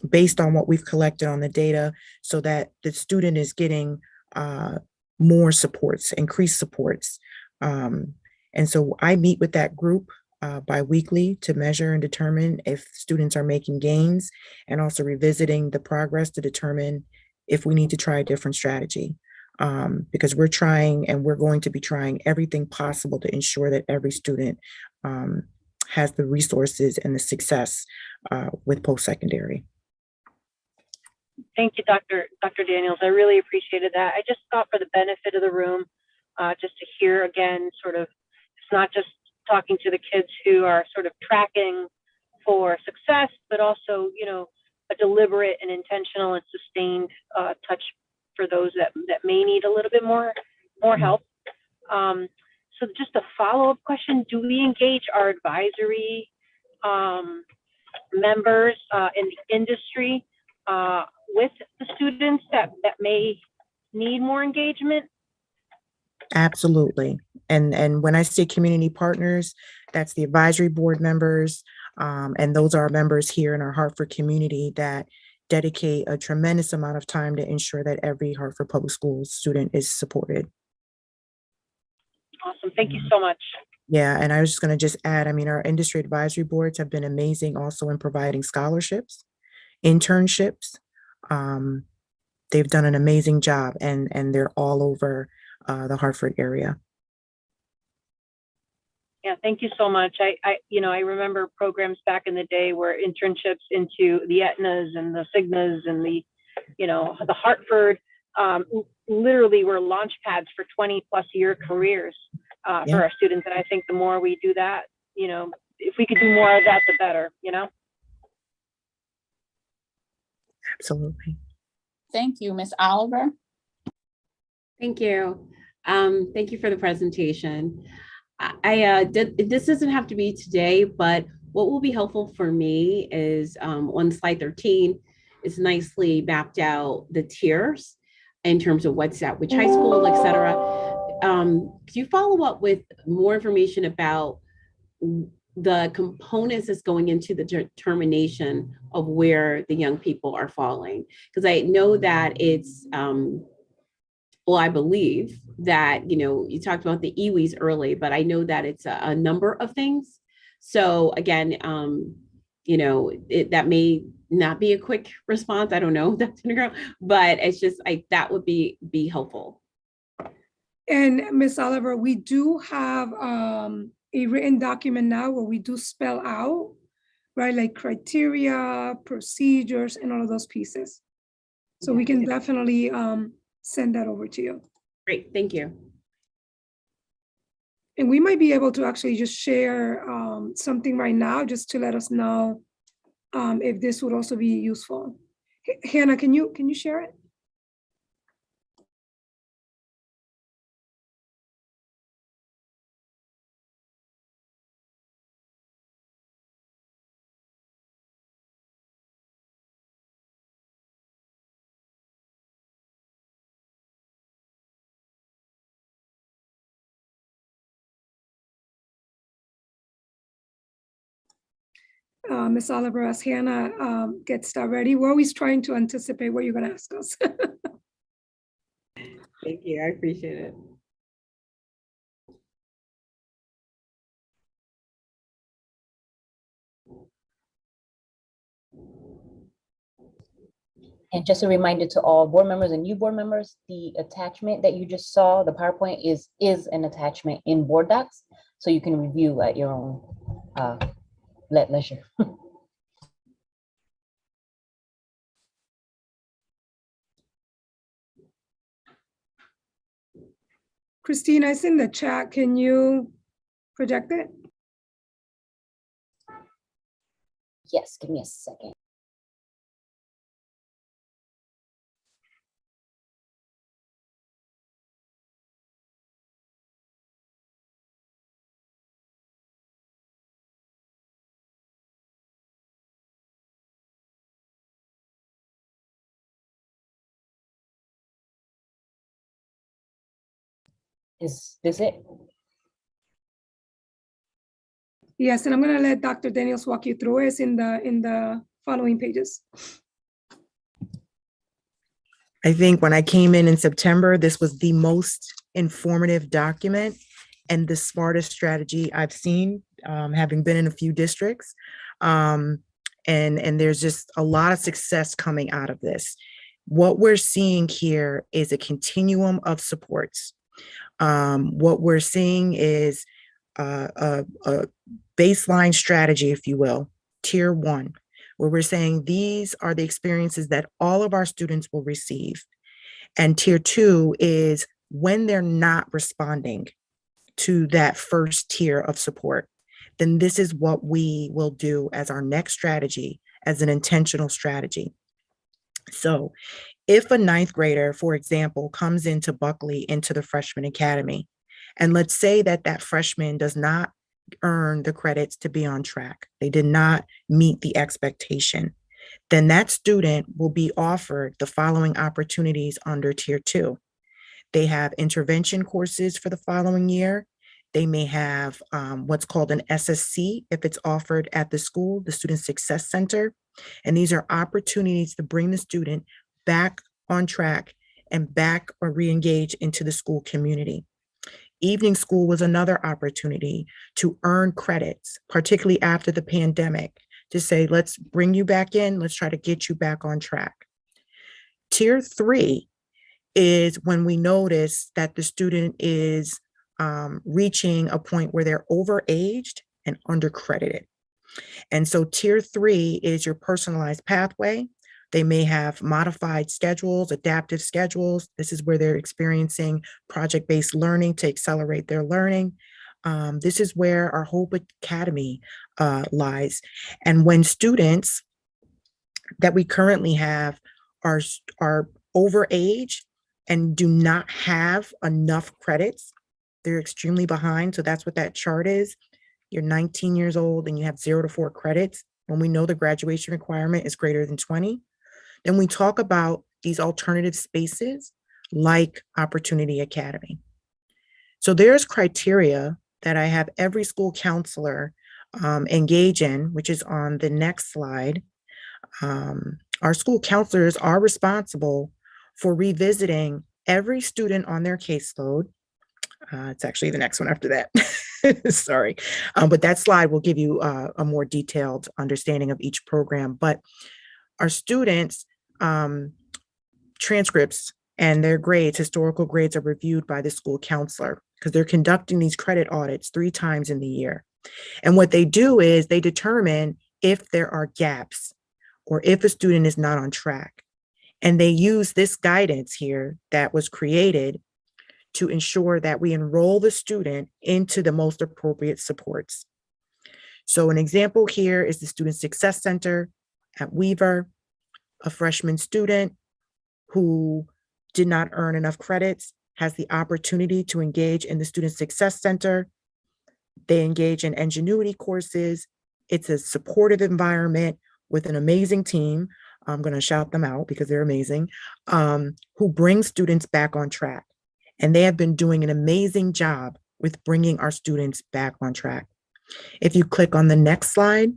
based on what we've collected on the data, so that the student is getting more supports, increased supports. And so I meet with that group bi-weekly to measure and determine if students are making gains, and also revisiting the progress to determine if we need to try a different strategy. Because we're trying, and we're going to be trying everything possible to ensure that every student has the resources and the success with post-secondary. Thank you, Dr. Daniels. I really appreciated that. I just thought, for the benefit of the room, just to hear again, sort of, it's not just talking to the kids who are sort of tracking for success, but also, a deliberate and intentional and sustained touch for those that may need a little bit more help. So just a follow-up question, do we engage our advisory members in the industry with the students that may need more engagement? Absolutely. And when I say community partners, that's the advisory board members. And those are members here in our Hartford community that dedicate a tremendous amount of time to ensure that every Hartford Public Schools student is supported. Awesome. Thank you so much. Yeah, and I was just going to add, our industry advisory boards have been amazing also in providing scholarships, internships. They've done an amazing job, and they're all over the Hartford area. Yeah, thank you so much. I remember programs back in the day where internships into the Aetnas and the Cignas and the Hartford literally were launch pads for 20+ year careers for our students. And I think the more we do that, if we could do more of that, the better, Absolutely. Thank you, Ms. Oliver. Thank you. Thank you for the presentation. This doesn't have to be today, but what will be helpful for me is on slide 13, it's nicely mapped out the tiers in terms of what's at which high school, et cetera. Could you follow up with more information about the components that's going into the determination of where the young people are falling? Because I know that it's, I believe that, you talked about the EWEs early, but I know that it's a number of things. So again, that may not be a quick response. I don't know, but it's just that would be helpful. And Ms. Oliver, we do have a written document now where we do spell out, right, like criteria, procedures, and all of those pieces. So we can definitely send that over to you. Great, thank you. And we might be able to actually just share something right now just to let us know if this would also be useful. Hannah, can you share it? Ms. Oliver, as Hannah gets that ready, we're always trying to anticipate what you're going to ask us. Thank you. I appreciate it. And just a reminder to all board members and new board members, the attachment that you just saw, the PowerPoint is an attachment in Board Docs, so you can review at your own leisure. Christina, it's in the chat. Can you project it? Yes, give me a second. Is this it? Yes, and I'm going to let Dr. Daniels walk you through it. It's in the following pages. I think when I came in September, this was the most informative document and the smartest strategy I've seen, having been in a few districts. And there's just a lot of success coming out of this. What we're seeing here is a continuum of supports. What we're seeing is a baseline strategy, if you will, tier 1, where we're saying these are the experiences that all of our students will receive. And tier 2 is when they're not responding to that first tier of support, then this is what we will do as our next strategy, as an intentional strategy. So if a 9th grader, for example, comes into Buckley into the freshman academy, and let's say that that freshman does not earn the credits to be on track, they did not meet the expectation, then that student will be offered the following opportunities under tier 2. They have intervention courses for the following year. They may have what's called an SSC if it's offered at the school, the Student Success Center. And these are opportunities to bring the student back on track and back or re-engage into the school community. Evening school was another opportunity to earn credits, particularly after the pandemic, to say, let's bring you back in, let's try to get you back on track. Tier 3 is when we notice that the student is reaching a point where they're overaged and undercredited. And so tier 3 is your personalized pathway. They may have modified schedules, adaptive schedules. This is where they're experiencing project-based learning to accelerate their learning. This is where our Hope Academy lies. And when students that we currently have are overage and do not have enough credits, they're extremely behind. So that's what that chart is. You're 19 years old and you have 0 to 4 credits. When we know the graduation requirement is greater than 20, then we talk about these alternative spaces like Opportunity Academy. So there's criteria that I have every school counselor engage in, which is on the next slide. Our school counselors are responsible for revisiting every student on their caseload. It's actually the next one after that. Sorry. But that slide will give you a more detailed understanding of each program. But our students' transcripts and their grades, historical grades, are reviewed by the school counselor because they're conducting these credit audits 3 times in the year. And what they do is they determine if there are gaps or if a student is not on track. And they use this guidance here that was created to ensure that we enroll the student into the most appropriate supports. So an example here is the Student Success Center. at Weaver, a freshman student who did not earn enough credits has the opportunity to engage in the Student Success Center. They engage in Ingenuity courses. It's a supportive environment with an amazing team. I'm going to shout them out because they're amazing, who bring students back on track. And they have been doing an amazing job with bringing our students back on track. If you click on the next slide,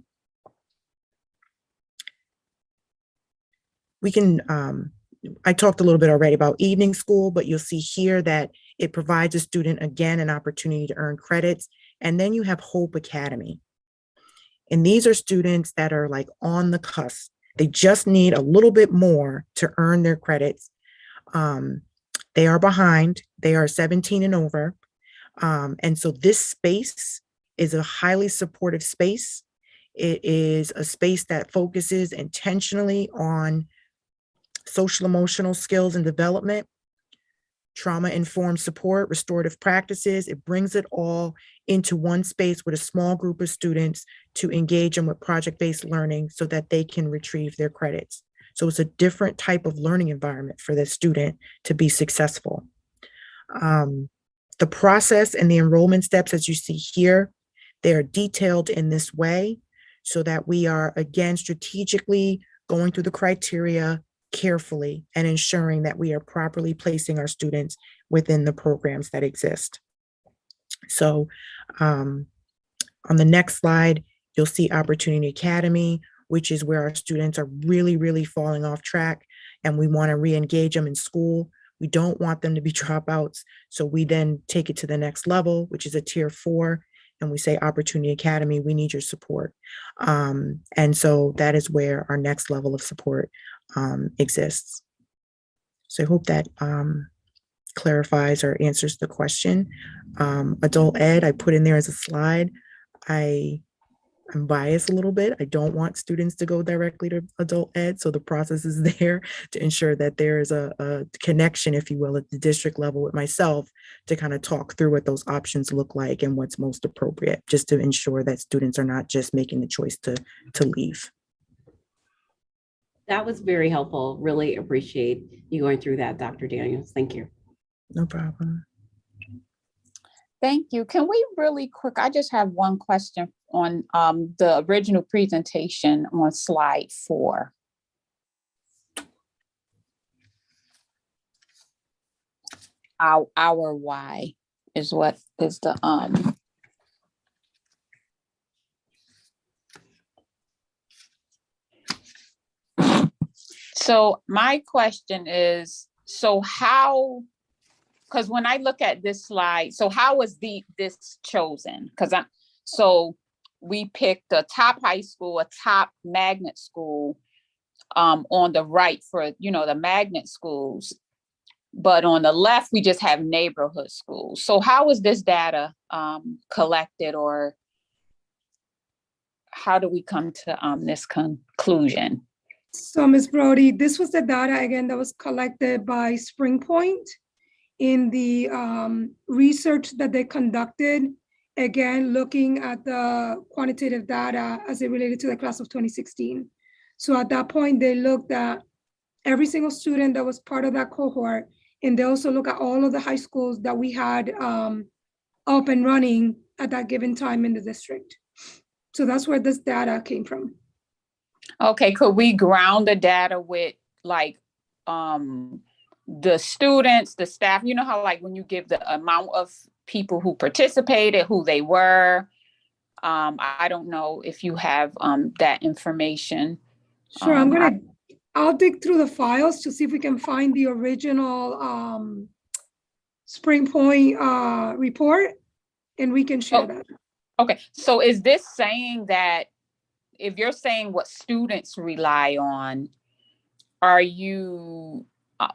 we can, I talked a little bit already about evening school, but you'll see here that it provides a student, again, an opportunity to earn credits. And then you have Hope Academy. And these are students that are like on the cusp. They just need a little bit more to earn their credits. They are behind. They are 17 and over. And so this space is a highly supportive space. It is a space that focuses intentionally on social emotional skills and development, trauma-informed support, restorative practices. It brings it all into one space with a small group of students to engage them with project-based learning so that they can retrieve their credits. So it's a different type of learning environment for the student to be successful. The process and the enrollment steps, as you see here, they are detailed in this way so that we are, again, strategically going through the criteria carefully and ensuring that we are properly placing our students within the programs that exist. So on the next slide, you'll see Opportunity Academy, which is where our students are really, really falling off track and we want to re-engage them in school. We don't want them to be dropouts. So we then take it to the next level, which is a tier 4. And we say, Opportunity Academy, we need your support. And so that is where our next level of support exists. So I hope that clarifies or answers the question. Adult ed, I put in there as a slide. I'm biased a little bit. I don't want students to go directly to adult ed. So the process is there to ensure that there is a connection, if you will, at the district level with myself to kind of talk through what those options look like and what's most appropriate, just to ensure that students are not just making the choice to leave. That was very helpful. Really appreciate you going through that, Dr. Daniels. Thank you. No problem. Thank you. Can we really quick, I just have one question on the original presentation on slide 4. Our why is what is the so my question is, so how, because when I look at this slide, so how was this chosen? Because so we picked a top high school, a top magnet school on the right for, the magnet schools. But on the left, we just have neighborhood schools. So how is this data collected, or how do we come to this conclusion? So Ms. Brody, this was the data, again, that was collected by Spring Point in the research that they conducted, again, looking at the quantitative data as it related to the class of 2016. So at that point, they looked at every single student that was part of that cohort, and they also look at all of the high schools that we had up and running at that given time in the district. So that's where this data came from. Okay, could we ground the data with like the students, the staff? You know how like when you give the amount of people who participated, who they were? I don't know if you have that information. Sure, I'll dig through the files to see if we can find the original Spring Point report, and we can share that. Okay, so is this saying that if you're saying what students rely on, are you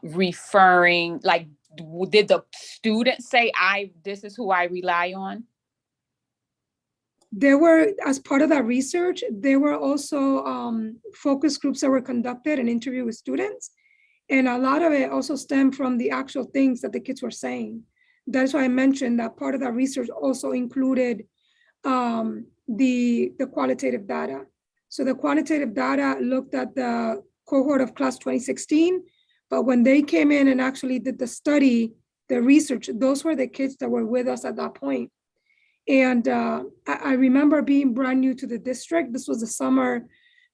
referring, like, did the students say, this is who I rely on? There were, as part of that research, there were also focus groups that were conducted and interviewed with students. And a lot of it also stemmed from the actual things that the kids were saying. That's why I mentioned that part of that research also included the qualitative data. So the quantitative data looked at the cohort of class 2016, but when they came in and actually did the study, the research, those were the kids that were with us at that point. And I remember being brand new to the district. This was the summer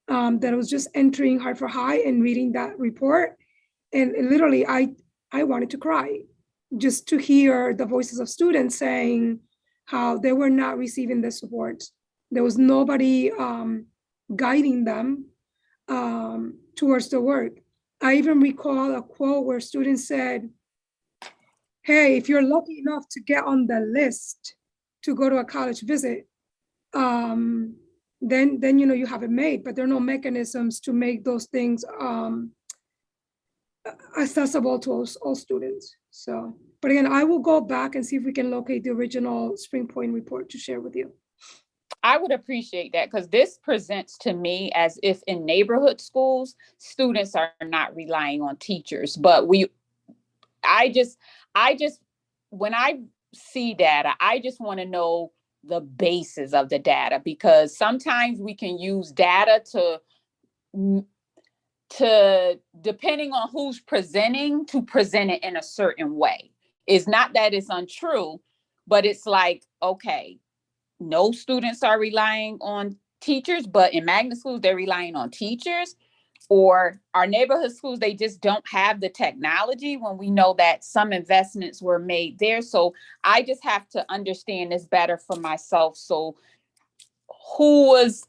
that I was just entering Hartford High and reading that report. And literally, I wanted to cry just to hear the voices of students saying how they were not receiving the support. There was nobody guiding them towards the work. I even recall a quote where students said, hey, if you're lucky enough to get on the list to go to a college visit, then you know you have it made, but there are no mechanisms to make those things accessible to all students. So, but again, I will go back and see if we can locate the original Spring Point report to share with you. I would appreciate that, because this presents to me as if in neighborhood schools, students are not relying on teachers, but I just, when I see data, I just want to know the basis of the data, because sometimes we can use data to depending on who's presenting, to present it in a certain way. It's not that it's untrue, but it's like, okay, no students are relying on teachers, but in magnet schools, they're relying on teachers. Or our neighborhood schools, they just don't have the technology when we know that some investments were made there. So I just have to understand this better for myself. So who was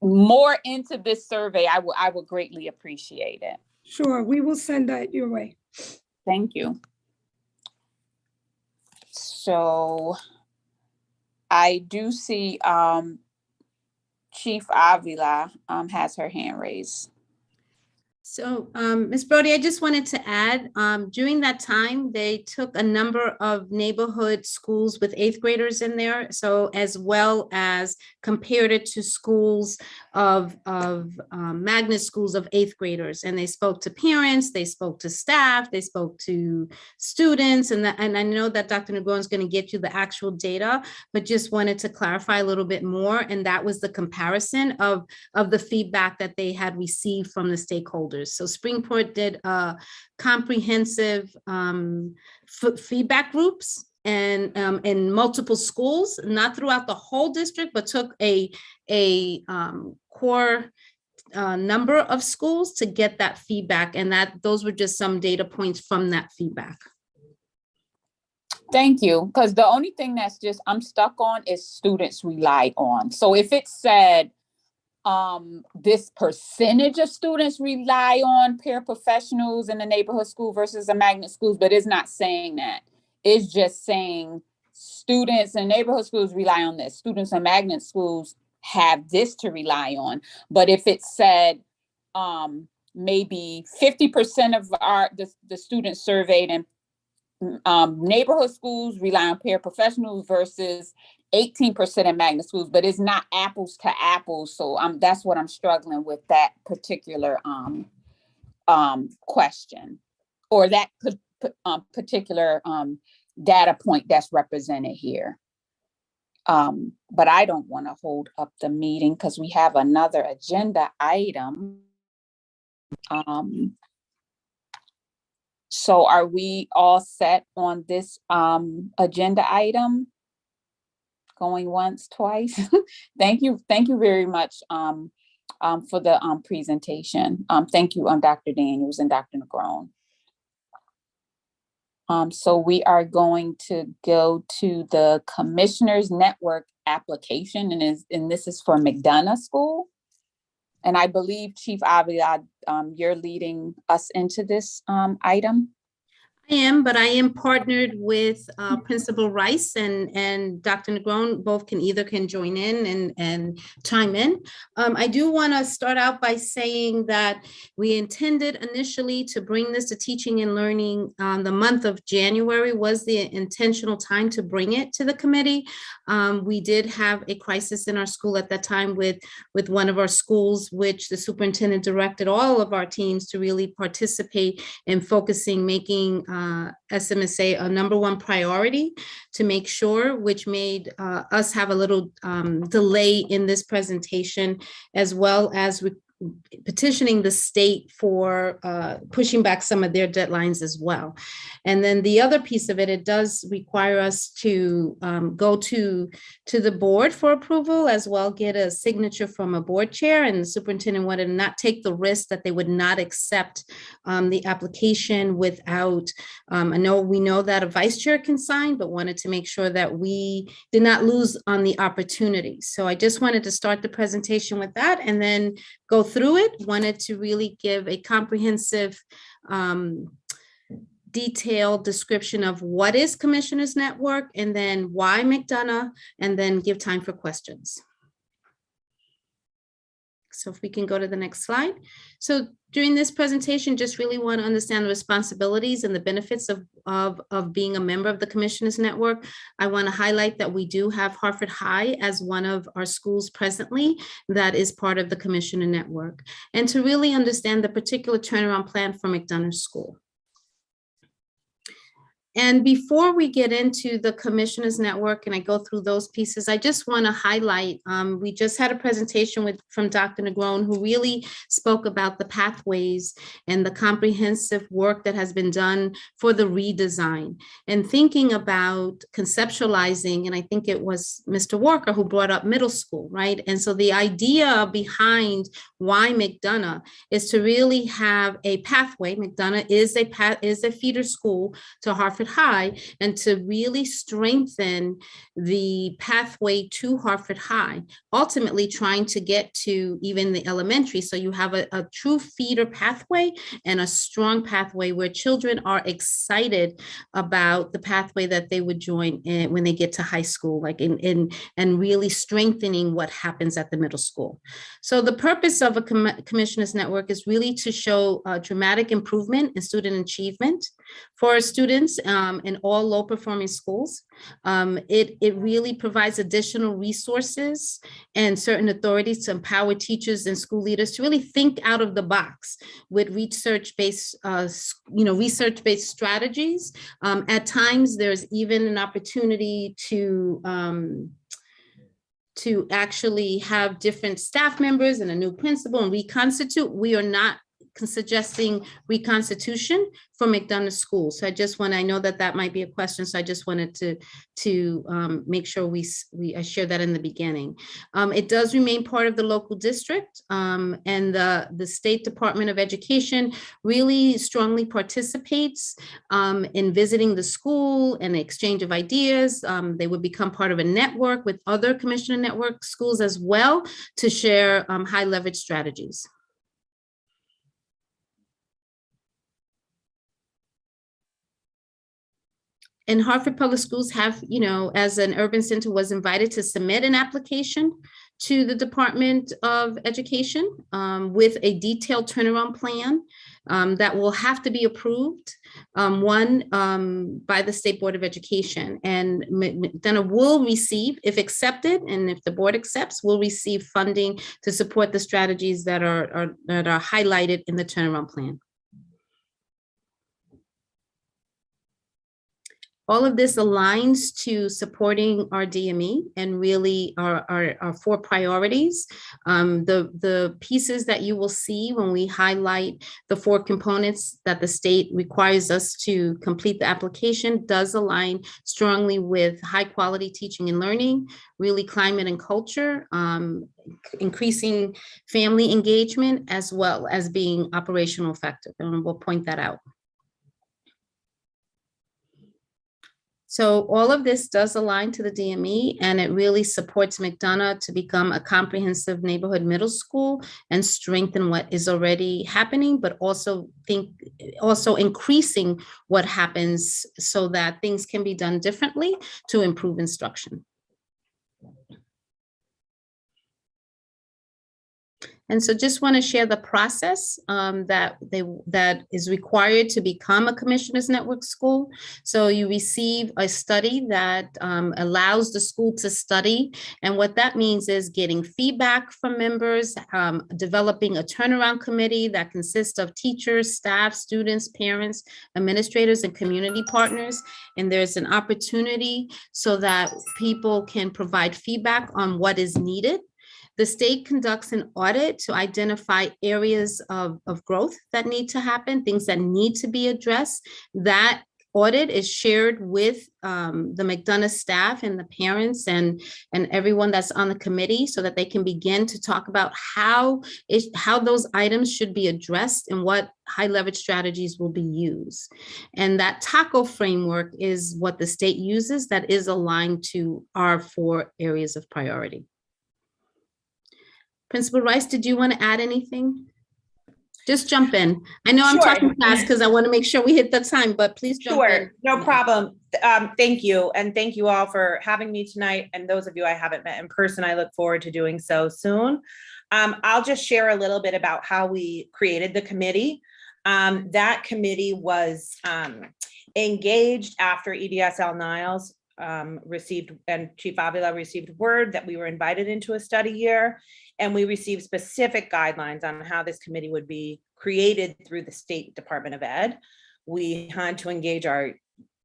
more into this survey, I would greatly appreciate it. Sure, we will send that your way. Thank you. So I do see Chief Avila has her hand raised. So, Ms. Brody, I just wanted to add, during that time, they took a number of neighborhood schools with 8th graders in there. So as well as compared it to schools of magnet schools of 8th graders. And they spoke to parents, they spoke to staff, they spoke to students. And I know that Dr. Negron is going to get you the actual data, but just wanted to clarify a little bit more. And that was the comparison of the feedback that they had received from the stakeholders. So Springport did comprehensive feedback groups and in multiple schools, not throughout the whole district, but took a core number of schools to get that feedback. And those were just some data points from that feedback. Thank you. Because the only thing that's just I'm stuck on is students relied on. So if it said this percentage of students rely on paraprofessionals in the neighborhood school versus the magnet schools, but it's not saying that. It's just saying students in neighborhood schools rely on this. Students in magnet schools have this to rely on. But if it said maybe 50% of the students surveyed in neighborhood schools rely on paraprofessionals versus 18% in magnet schools, but it's not apples to apples. So that's what I'm struggling with, that particular question, or that particular data point that's represented here. But I don't want to hold up the meeting because we have another agenda item. So are we all set on this agenda item? Going once, twice. Thank you very much for the presentation. Thank you, Dr. Daniels and Dr. Negron. So we are going to go to the Commissioners Network application, and this is for McDonough School. And I believe Chief Avila, you're leading us into this item. I am, but I am partnered with Principal Rice and Dr. Negron. Both can join in and chime in. I do want to start out by saying that we intended initially to bring this to teaching and learning. The month of January was the intentional time to bring it to the committee. We did have a crisis in our school at that time with one of our schools, which the superintendent directed all of our teams to really participate in focusing, making SMSA a number one priority to make sure, which made us have a little delay in this presentation, as well as petitioning the state for pushing back some of their deadlines as well. And then the other piece of it, it does require us to go to the board for approval, as well get a signature from a board chair, and the superintendent wanted to not take the risk that they would not accept the application without, we know that a vice chair can sign, but wanted to make sure that we did not lose on the opportunity. So I just wanted to start the presentation with that and then go through it. Wanted to really give a comprehensive, detailed description of what is Commissioners Network, and then why McDonough, and then give time for questions. So if we can go to the next slide. So during this presentation, just really want to understand the responsibilities and the benefits of being a member of the Commissioners Network. I want to highlight that we do have Hartford High as one of our schools presently that is part of the Commissioner Network, and to really understand the particular turnaround plan for McDonough School. And before we get into the Commissioners Network and I go through those pieces, I just want to highlight, we just had a presentation from Dr. Negron, who really spoke about the pathways and the comprehensive work that has been done for the redesign, and thinking about conceptualizing, and I think it was Mr. Walker who brought up middle school, right? And so the idea behind why McDonough is to really have a pathway. McDonough is a feeder school to Hartford High, and to really strengthen the pathway to Hartford High, ultimately trying to get to even the elementary. So you have a true feeder pathway and a strong pathway where children are excited about the pathway that they would join in when they get to high school, like and really strengthening what happens at the middle school. So the purpose of a Commissioners Network is really to show dramatic improvement in student achievement for our students in all low performing schools. It really provides additional resources and certain authorities to empower teachers and school leaders to really think out of the box with research-based research-based strategies. At times, there's even an opportunity to actually have different staff members and a new principal and reconstitute. We are not suggesting reconstitution for McDonough School. So I know that might be a question. So I just wanted to make sure I share that in the beginning. It does remain part of the local district, and the State Department of Education really strongly participates in visiting the school and the exchange of ideas. They would become part of a network with other Commissioner Network schools as well to share high leverage strategies. And Hartford Public Schools have, as an urban center, was invited to submit an application to the Department of Education with a detailed turnaround plan that will have to be approved, by the State Board of Education. And McDonough will receive, if accepted, and if the board accepts, will receive funding to support the strategies that are highlighted in the turnaround plan. All of this aligns to supporting our DME and really our 4 priorities. The pieces that you will see when we highlight the 4 components that the state requires us to complete the application does align strongly with high quality teaching and learning, really climate and culture, increasing family engagement, as well as being operational effective. And we'll point that out. So all of this does align to the DME, and it really supports McDonough to become a comprehensive neighborhood middle school and strengthen what is already happening, but also increasing what happens so that things can be done differently to improve instruction. And so just want to share the process that is required to become a Commissioners Network school. So you receive a study that allows the school to study. And what that means is getting feedback from members, developing a turnaround committee that consists of teachers, staff, students, parents, administrators, and community partners. And there's an opportunity so that people can provide feedback on what is needed. The state conducts an audit to identify areas of growth that need to happen, things that need to be addressed. That audit is shared with the McDonough staff and the parents and everyone that's on the committee so that they can begin to talk about how those items should be addressed and what high leverage strategies will be used. And that TACO framework is what the state uses that is aligned to our 4 areas of priority. Principal Rice, did you want to add anything? Just jump in. I know I'm Sure. talking fast because I want to make sure we hit the time, but please jump in. Sure, no problem. Thank you. And thank you all for having me tonight. And those of you I haven't met in person, I look forward to doing so soon. I'll just share a little bit about how we created the committee. That committee was engaged after EDSL Niles received, and Chief Avila received word that we were invited into a study year. And we received specific guidelines on how this committee would be created through the State Department of Ed. We had to engage our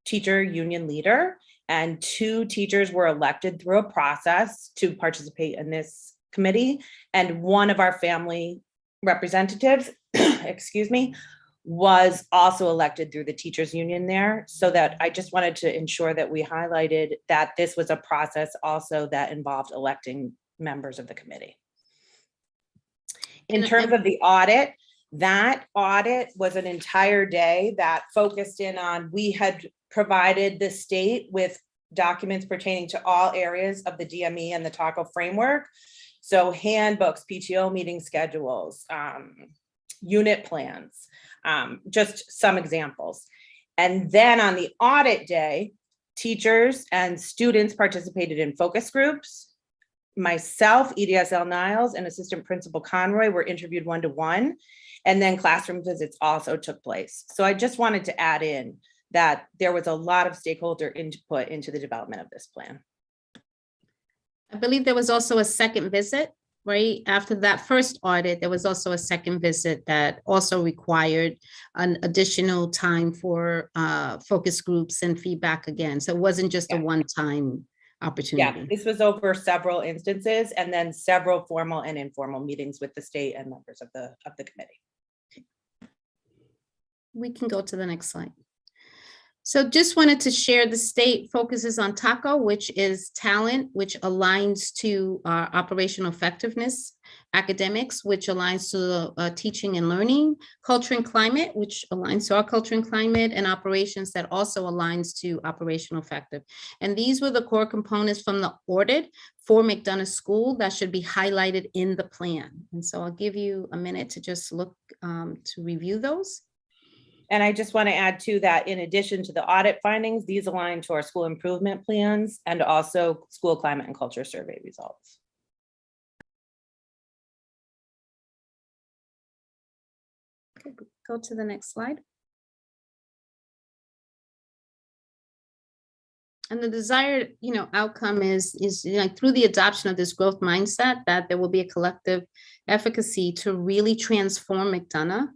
teacher union leader, and 2 teachers were elected through a process to participate in this committee. And one of our family representatives, excuse me, was also elected through the teachers union there. So that I just wanted to ensure that we highlighted that this was a process also that involved electing members of the committee. In terms of the audit, that audit was an entire day that focused in on, we had provided the state with documents pertaining to all areas of the DME and the TACO framework. So handbooks, PTO meeting schedules, unit plans, just some examples. And then on the audit day, teachers and students participated in focus groups. Myself, EDSL Niles, and Assistant Principal Conroy were interviewed 1-to-1, and then classroom visits also took place. So I just wanted to add in that there was a lot of stakeholder input into the development of this plan. I believe there was also a second visit, right? After that first audit, there was also a second visit that also required an additional time for focus groups and feedback again. So it wasn't just a one-time opportunity. Yeah, this was over several instances, and then several formal and informal meetings with the state and members of the committee. We can go to the next slide. So just wanted to share, the state focuses on TACO, which is talent, which aligns to operational effectiveness, academics, which aligns to teaching and learning, culture and climate, which aligns to our culture and climate, and operations that also aligns to operational effective. And these were the core components from the audit for McDonough School that should be highlighted in the plan. And so I'll give you a minute to just look to review those. And I just want to add too that in addition to the audit findings, these align to our school improvement plans and also school climate and culture survey results. Okay, go to the next slide. And the desired, outcome is through the adoption of this growth mindset, that there will be a collective efficacy to really transform McDonough,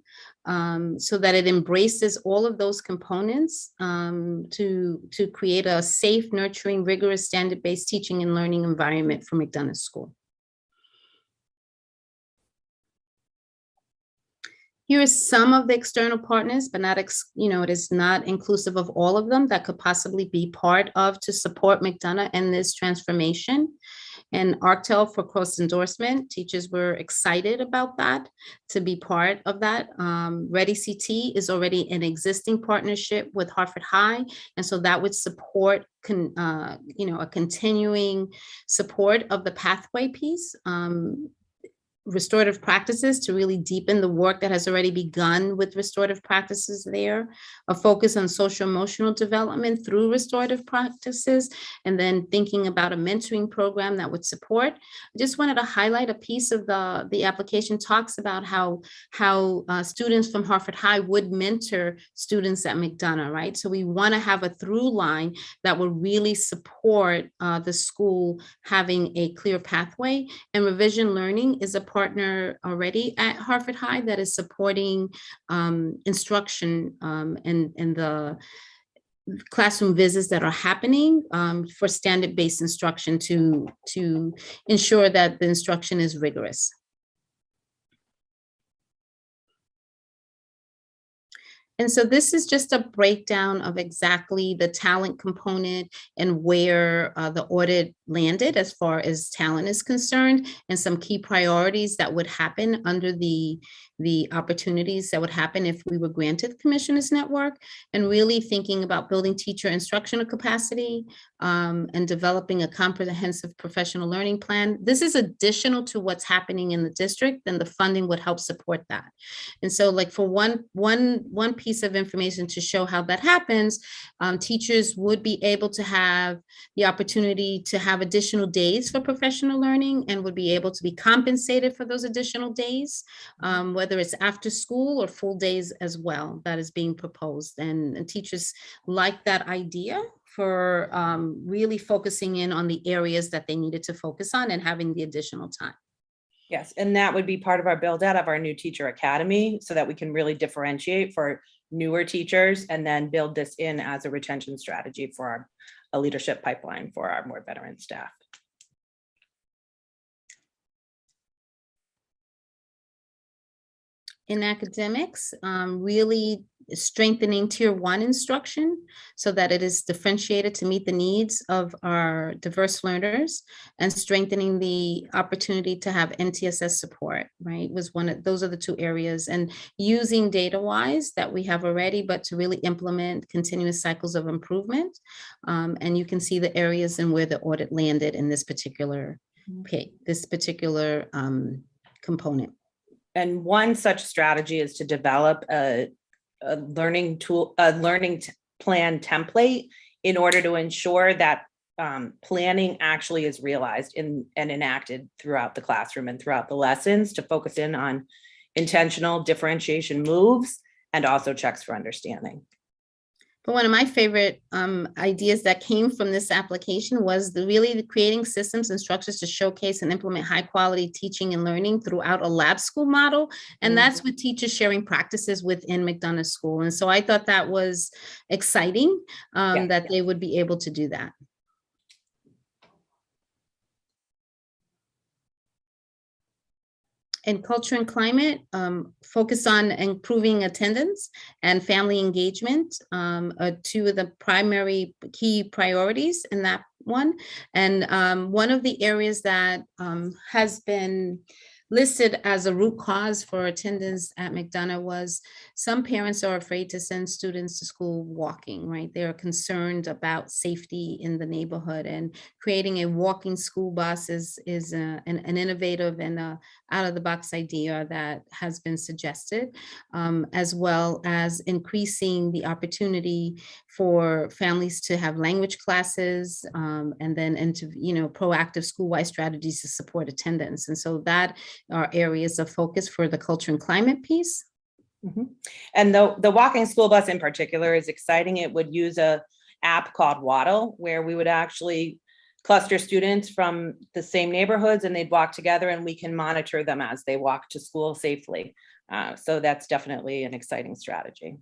so that it embraces all of those components to create a safe, nurturing, rigorous, standard-based teaching and learning environment for McDonough School. Here is some of the external partners, but not, it is not inclusive of all of them that could possibly be part of to support McDonough in this transformation. And ArcTel for cross endorsement, teachers were excited about that, to be part of that. Ready CT is already an existing partnership with Hartford High. And so that would support, a continuing support of the pathway piece. restorative practices to really deepen the work that has already begun with restorative practices there, a focus on social emotional development through restorative practices, and then thinking about a mentoring program that would support. I just wanted to highlight a piece of the application talks about how students from Harford High would mentor students at McDonough, right? So we want to have a through line that will really support the school having a clear pathway. And Revision Learning is a partner already at Harford High that is supporting instruction and the classroom visits that are happening for standard-based instruction to ensure that the instruction is rigorous. And so this is just a breakdown of exactly the talent component and where the audit landed as far as talent is concerned, and some key priorities that would happen under the opportunities that would happen if we were granted the Commissioners Network, and really thinking about building teacher instructional capacity and developing a comprehensive professional learning plan. This is additional to what's happening in the district, and the funding would help support that. And so, like, for one piece of information to show how that happens, teachers would be able to have the opportunity to have additional days for professional learning and would be able to be compensated for those additional days, whether it's after school or full days as well. That is being proposed, and teachers like that idea for really focusing in on the areas that they needed to focus on and having the additional time. Yes, and that would be part of our build out of our new teacher academy, so that we can really differentiate for newer teachers and then build this in as a retention strategy for a leadership pipeline for our more veteran staff. In academics, really strengthening tier 1 instruction so that it is differentiated to meet the needs of our diverse learners, and strengthening the opportunity to have MTSS support, right? Those are the two areas, and using DataWise that we have already, but to really implement continuous cycles of improvement. And you can see the areas and where the audit landed in this particular component. And one such strategy is to develop a learning plan template in order to ensure that planning actually is realized and enacted throughout the classroom and throughout the lessons, to focus in on intentional differentiation moves and also checks for understanding. But one of my favorite ideas that came from this application was really creating systems and structures to showcase and implement high quality teaching and learning throughout a lab school model. And that's with teachers sharing practices within McDonough School. And so I thought that was exciting that they would be able to do that. In culture and climate, focus on improving attendance and family engagement, are two of the primary key priorities in that one. And one of the areas that has been listed as a root cause for attendance at McDonough was some parents are afraid to send students to school walking, right? They're concerned about safety in the neighborhood, and creating a walking school bus is an innovative and out of the box idea that has been suggested, as well as increasing the opportunity for families to have language classes, and then into proactive school-wide strategies to support attendance. And so that are areas of focus for the culture and climate piece. Mm-hmm. And the walking school bus in particular is exciting. It would use a app called Waddle, where we would actually cluster students from the same neighborhoods and they'd walk together, and we can monitor them as they walk to school safely. So that's definitely an exciting strategy.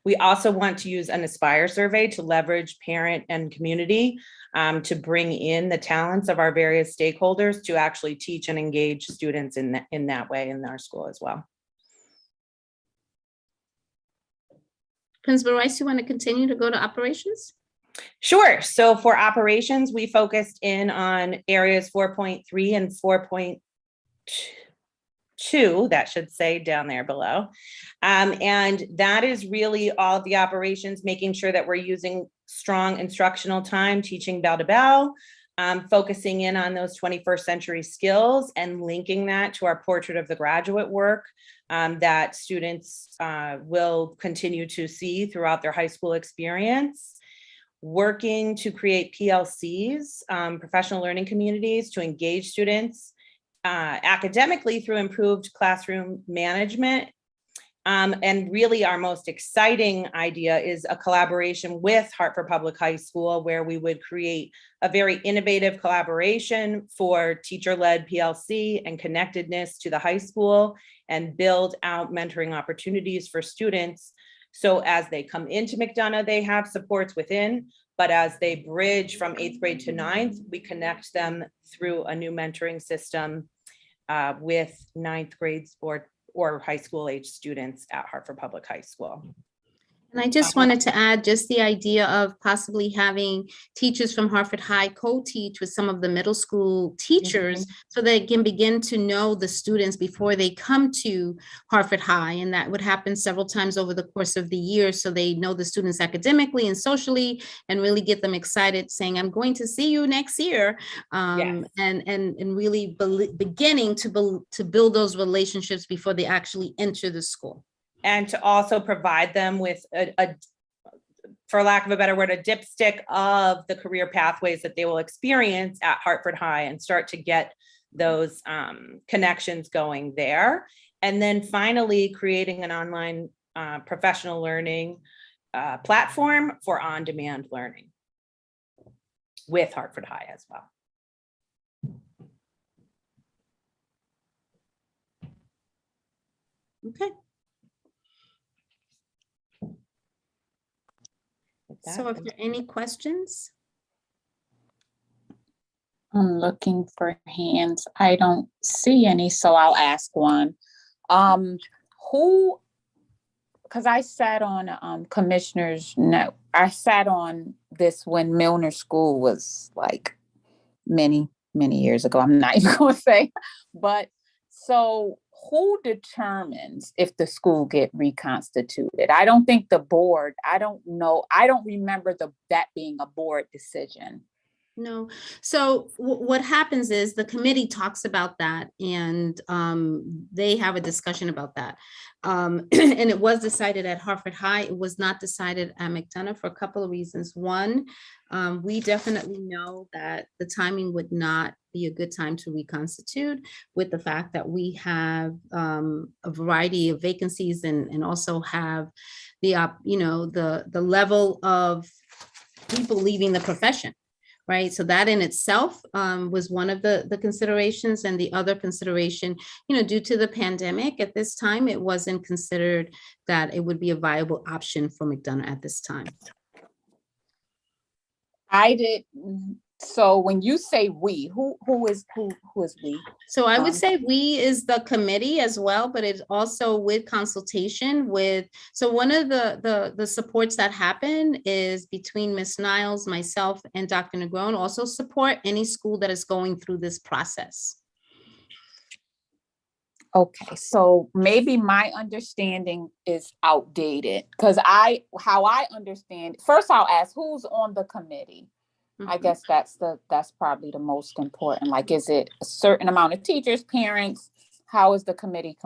We also want to use an Aspire survey to leverage parent and community to bring in the talents of our various stakeholders to actually teach and engage students in that way in our school as well. Principal Rice, you want to continue to go to operations? Sure. So for operations, we focused in on areas 4.3 and 4.2, that should say down there below. And that is really all of the operations, making sure that we're using strong instructional time, teaching bell to bell, focusing in on those 21st century skills and linking that to our portrait of the graduate work that students will continue to see throughout their high school experience. Working to create PLCs, professional learning communities, to engage students academically through improved classroom management. And really our most exciting idea is a collaboration with Hartford Public High School, where we would create a very innovative collaboration for teacher-led PLC and connectedness to the high school, and build out mentoring opportunities for students. So as they come into McDonough, they have supports within, but as they bridge from 8th grade to 9th, we connect them through a new mentoring system with 9th grades or high school age students at Hartford Public High School. And I just wanted to add just the idea of possibly having teachers from Hartford High co-teach with some of the middle school teachers so they can begin to know the students before they come to Hartford High. And that would happen several times over the course of the year. So they know the students academically and socially and really get them excited saying, I'm going to see you next year. Yes. And really beginning to build those relationships before they actually enter the school. And to also provide them with a, for lack of a better word, a dipstick of the career pathways that they will experience at Hartford High, and start to get those connections going there. And then finally, creating an online professional learning platform for on-demand learning with Hartford High as well. Okay. So if there are any questions? I'm looking for hands. I don't see any, so I'll ask one. Who, because I sat on commissioners, no, I sat on this when Milner School was like many years ago. I'm not even going to say, but so who determines if the school get reconstituted? I don't think the board, I don't know. I don't remember that being a board decision. No. So what happens is the committee talks about that, and they have a discussion about that. And it was decided at Hartford High. It was not decided at McDonough for a couple of reasons. One, we definitely know that the timing would not be a good time to reconstitute, with the fact that we have a variety of vacancies and also have the the level of people leaving the profession. Right. So that in itself was one of the considerations. And the other consideration, due to the pandemic at this time, it wasn't considered that it would be a viable option for McDonough at this time. So when you say we, who is we? So I would say we is the committee as well, but it's also with consultation with, so one of the supports that happen is between Ms. Niles, myself, and Dr. Negron, also support any school that is going through this process. Okay, so maybe my understanding is outdated, because how I understand, first I'll ask who's on the committee. I guess that's probably the most important. Like, is it a certain amount of teachers, parents? How is the committee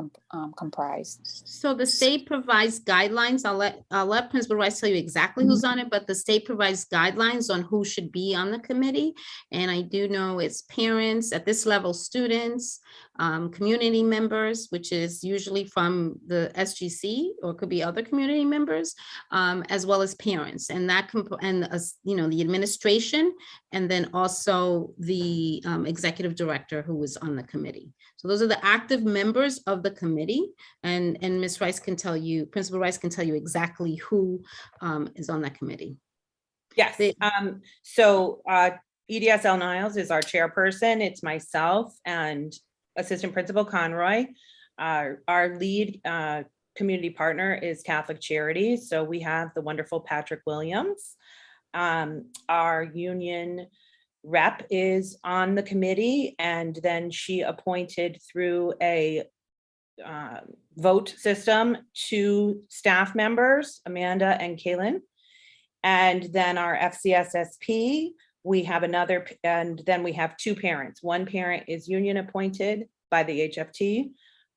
comprised? So the state provides guidelines. I'll let Principal Rice tell you exactly who's on it, but the state provides guidelines on who should be on the committee. And I do know it's parents at this level, students, community members, which is usually from the SGC, or could be other community members, as well as parents, and that the administration, and then also the executive director who was on the committee. So those are the active members of the committee, and Ms. Rice can tell you, Principal Rice can tell you exactly who is on that committee. Yes. So EDSL Niles is our chairperson. It's myself and Assistant Principal Conroy. Our lead community partner is Catholic Charities. So we have the wonderful Patrick Williams. Our union rep is on the committee, and then she appointed through a vote system 2 staff members, Amanda and Kaylin. And then our FCSSP We have another, and then we have two parents. One parent is union appointed by the HFT,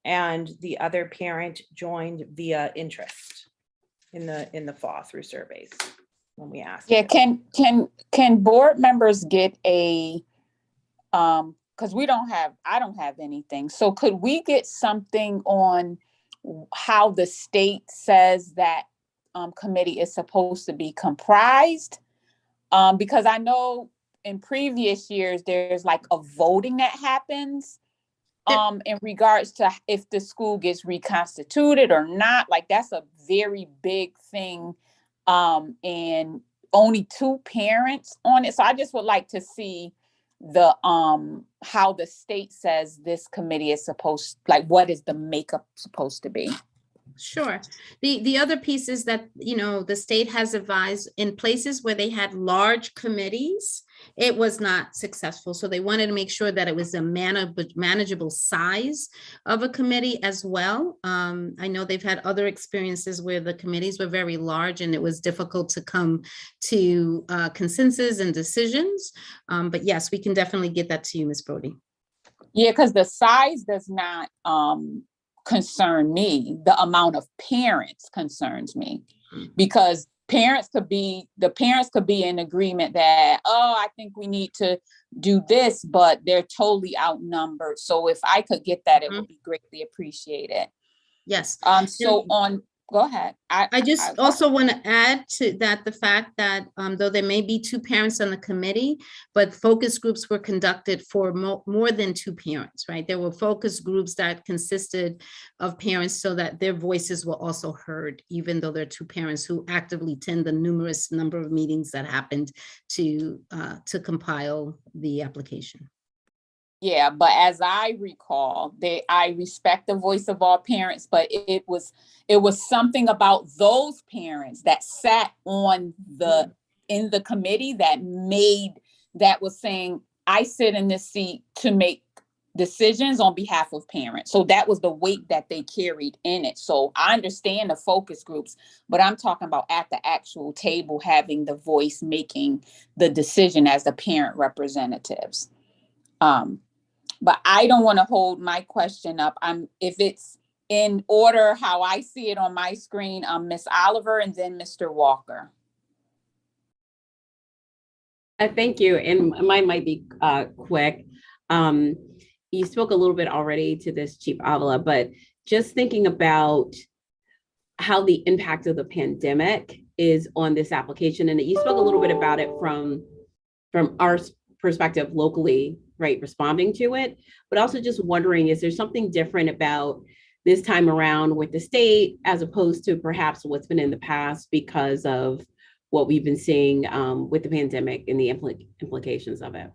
and the other parent joined via interest in the fall through surveys when we asked. Yeah, can board members get a, because I don't have anything. So could we get something on how the state says that committee is supposed to be comprised? Because I know in previous years, there's like a voting that happens in regards to if the school gets reconstituted or not. Like that's a very big thing. And only 2 parents on it. So I just would like to see the how the state says this committee is supposed, like what is the makeup supposed to be? Sure. The other piece is that, the state has advised in places where they had large committees, it was not successful. So they wanted to make sure that it was a manageable size of a committee as well. I know they've had other experiences where the committees were very large and it was difficult to come to consensus and decisions. But yes, we can definitely get that to you, Ms. Brody. Yeah, because the size does not concern me. The amount of parents concerns me, because parents could be in agreement that, oh, I think we need to do this, but they're totally outnumbered. So if I could get that, it would be greatly appreciated. Yes. Go ahead. I just also want to add to that the fact that though there may be 2 parents on the committee, but focus groups were conducted for more than 2 parents, right? There were focus groups that consisted of parents so that their voices were also heard, even though there are 2 parents who actively attend the numerous number of meetings that happened to compile the application. Yeah, but as I recall, I respect the voice of all parents, but it was something about those parents that sat in the committee that was saying, I sit in this seat to make decisions on behalf of parents. So that was the weight that they carried in it. So I understand the focus groups, but I'm talking about at the actual table having the voice, making the decision as the parent representatives. But I don't want to hold my question up. If it's in order how I see it on my screen, Ms. Oliver and then Mr. Walker. Thank you. And mine might be quick. You spoke a little bit already to this, Chief Avila, but just thinking about how the impact of the pandemic is on this application. And you spoke a little bit about it from our perspective locally, right, responding to it, but also just wondering, is there something different about this time around with the state as opposed to perhaps what's been in the past because of what we've been seeing with the pandemic and the implications of it?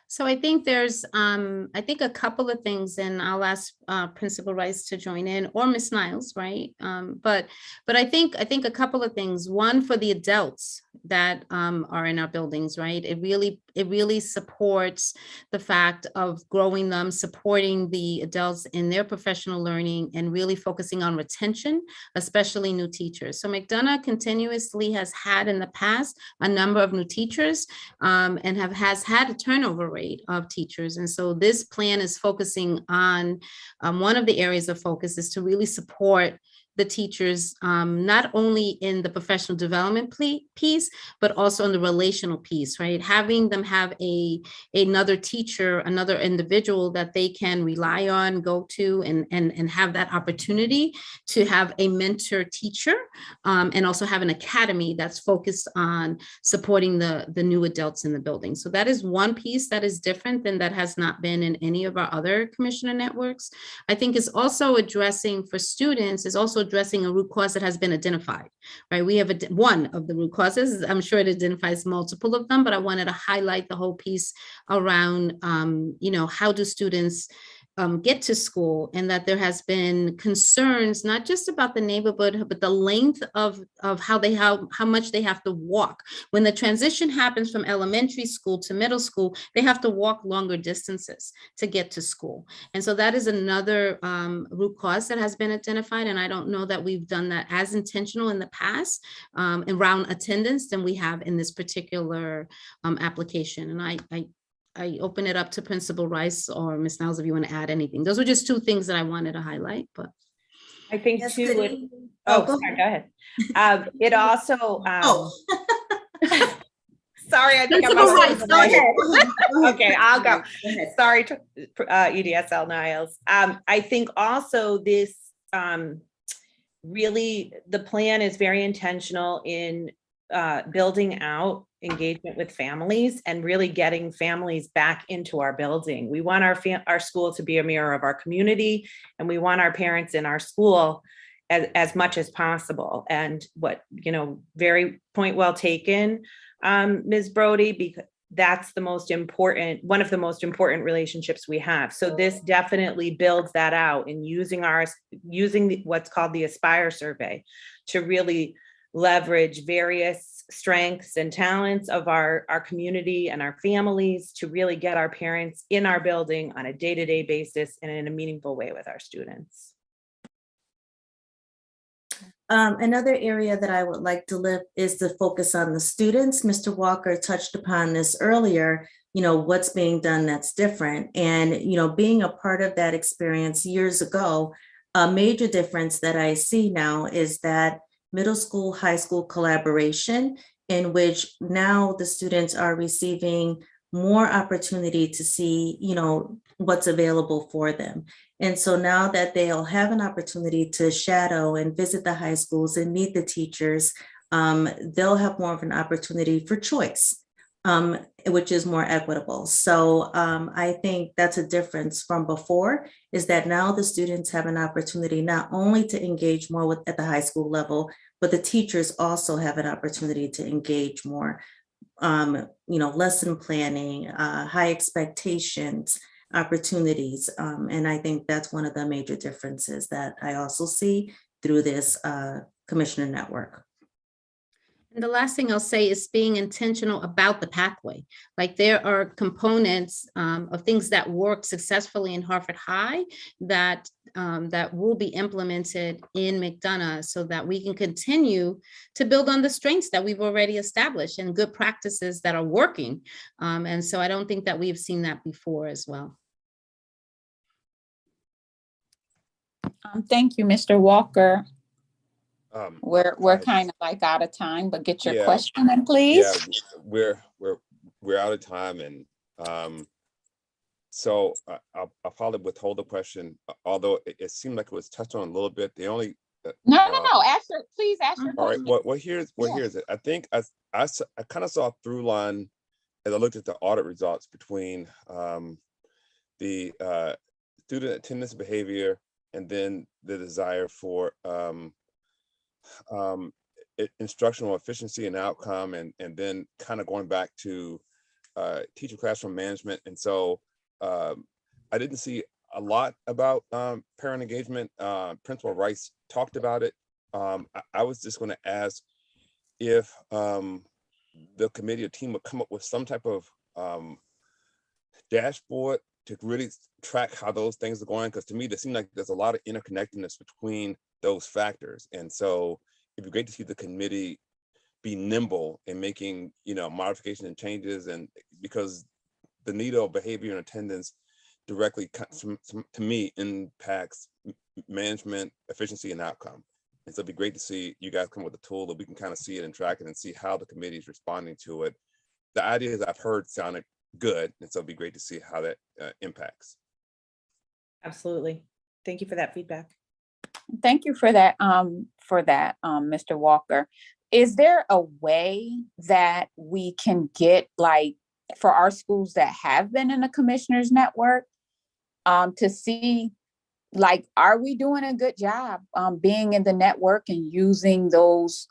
So I think there's, a couple of things, and I'll ask Principal Rice to join in, or Ms. Niles, right? But I think a couple of things. One, for the adults that are in our buildings, right? It really supports the fact of growing them, supporting the adults in their professional learning, and really focusing on retention, especially new teachers. So McDonough continuously has had in the past a number of new teachers and has had a turnover rate of teachers. And so this plan is focusing on one of the areas of focus is to really support the teachers, not only in the professional development piece, but also in the relational piece, right? Having them have another teacher, another individual that they can rely on, go to, and have that opportunity to have a mentor teacher, and also have an academy that's focused on supporting the new adults in the building. So that is one piece that is different than that has not been in any of our other commissioner networks. I think is also addressing for students, is also addressing a root cause that has been identified, right? We have one of the root causes. I'm sure it identifies multiple of them, but I wanted to highlight the whole piece around, how do students get to school, and that there has been concerns, not just about the neighborhood, but the length of how much they have to walk. When the transition happens from elementary school to middle school, they have to walk longer distances to get to school. And so that is another root cause that has been identified. And I don't know that we've done that as intentional in the past around attendance than we have in this particular application. And I open it up to Principal Rice or Ms. Niles if you want to add anything. Those were just two things that I wanted to highlight, but. I think Yes, too, good would- evening. oh, Go sorry, go ahead. It also, Oh. sorry, I think I'm. Principal on- Rice, go ahead. Okay, I'll go. Go ahead. Sorry, EDSL Niles. I think also this, really, the plan is very intentional in building out engagement with families and really getting families back into our building. We want our school to be a mirror of our community, and we want our parents in our school as much as possible. And very point well taken, Ms. Brody, because that's the most important, one of the most important relationships we have. So this definitely builds that out in using what's called the Aspire survey to really leverage various strengths and talents of our community and our families to really get our parents in our building on a day-to-day basis and in a meaningful way with our students. Another area that I would like to lift is the focus on the students. Mr. Walker touched upon this earlier, what's being done that's different. And, being a part of that experience years ago, a major difference that I see now is that middle school, high school collaboration, in which now the students are receiving more opportunity to see, what's available for them. And so now that they'll have an opportunity to shadow and visit the high schools and meet the teachers, they'll have more of an opportunity for choice, which is more equitable. So I think that's a difference from before, is that now the students have an opportunity not only to engage more at the high school level, but the teachers also have an opportunity to engage more, lesson planning, high expectations, opportunities. And I think that's one of the major differences that I also see through this commissioner network. And the last thing I'll say is being intentional about the pathway. Like there are components of things that work successfully in Harford High that will be implemented in McDonough so that we can continue to build on the strengths that we've already established and good practices that are working. And so I don't think that we've seen that before as well. Thank you, Mr. Walker. We're I- kind of like out of time, but get your Yeah. question in, please. Yeah, we're out of time, and so I'll probably withhold the question, although it seemed like it was touched on a little bit. The only No. Please ask your all right. question. Here's it. I think I kind of saw a through line as I looked at the audit results between the student attendance behavior and then the desire for instructional efficiency and outcome, and then kind of going back to teacher classroom management. And so I didn't see a lot about parent engagement. Principal Rice talked about it. I was just going to ask if the committee or team would come up with some type of dashboard to really track how those things are going, because to me, it seems like there's a lot of interconnectedness between those factors. And so it'd be great to see the committee be nimble in making, modifications and changes, and because the needle of behavior and attendance directly, to me, impacts management, efficiency, and outcome. And so it'd be great to see you guys come with a tool that we can kind of see it and track it and see how the committee is responding to it. The ideas I've heard sounded good, and so it'd be great to see how that impacts. Absolutely. Thank you for that feedback. Thank you for that, Mr. Walker. Is there a way that we can get, like, for our schools that have been in the commissioners network, to see, like, are we doing a good job being in the network and using those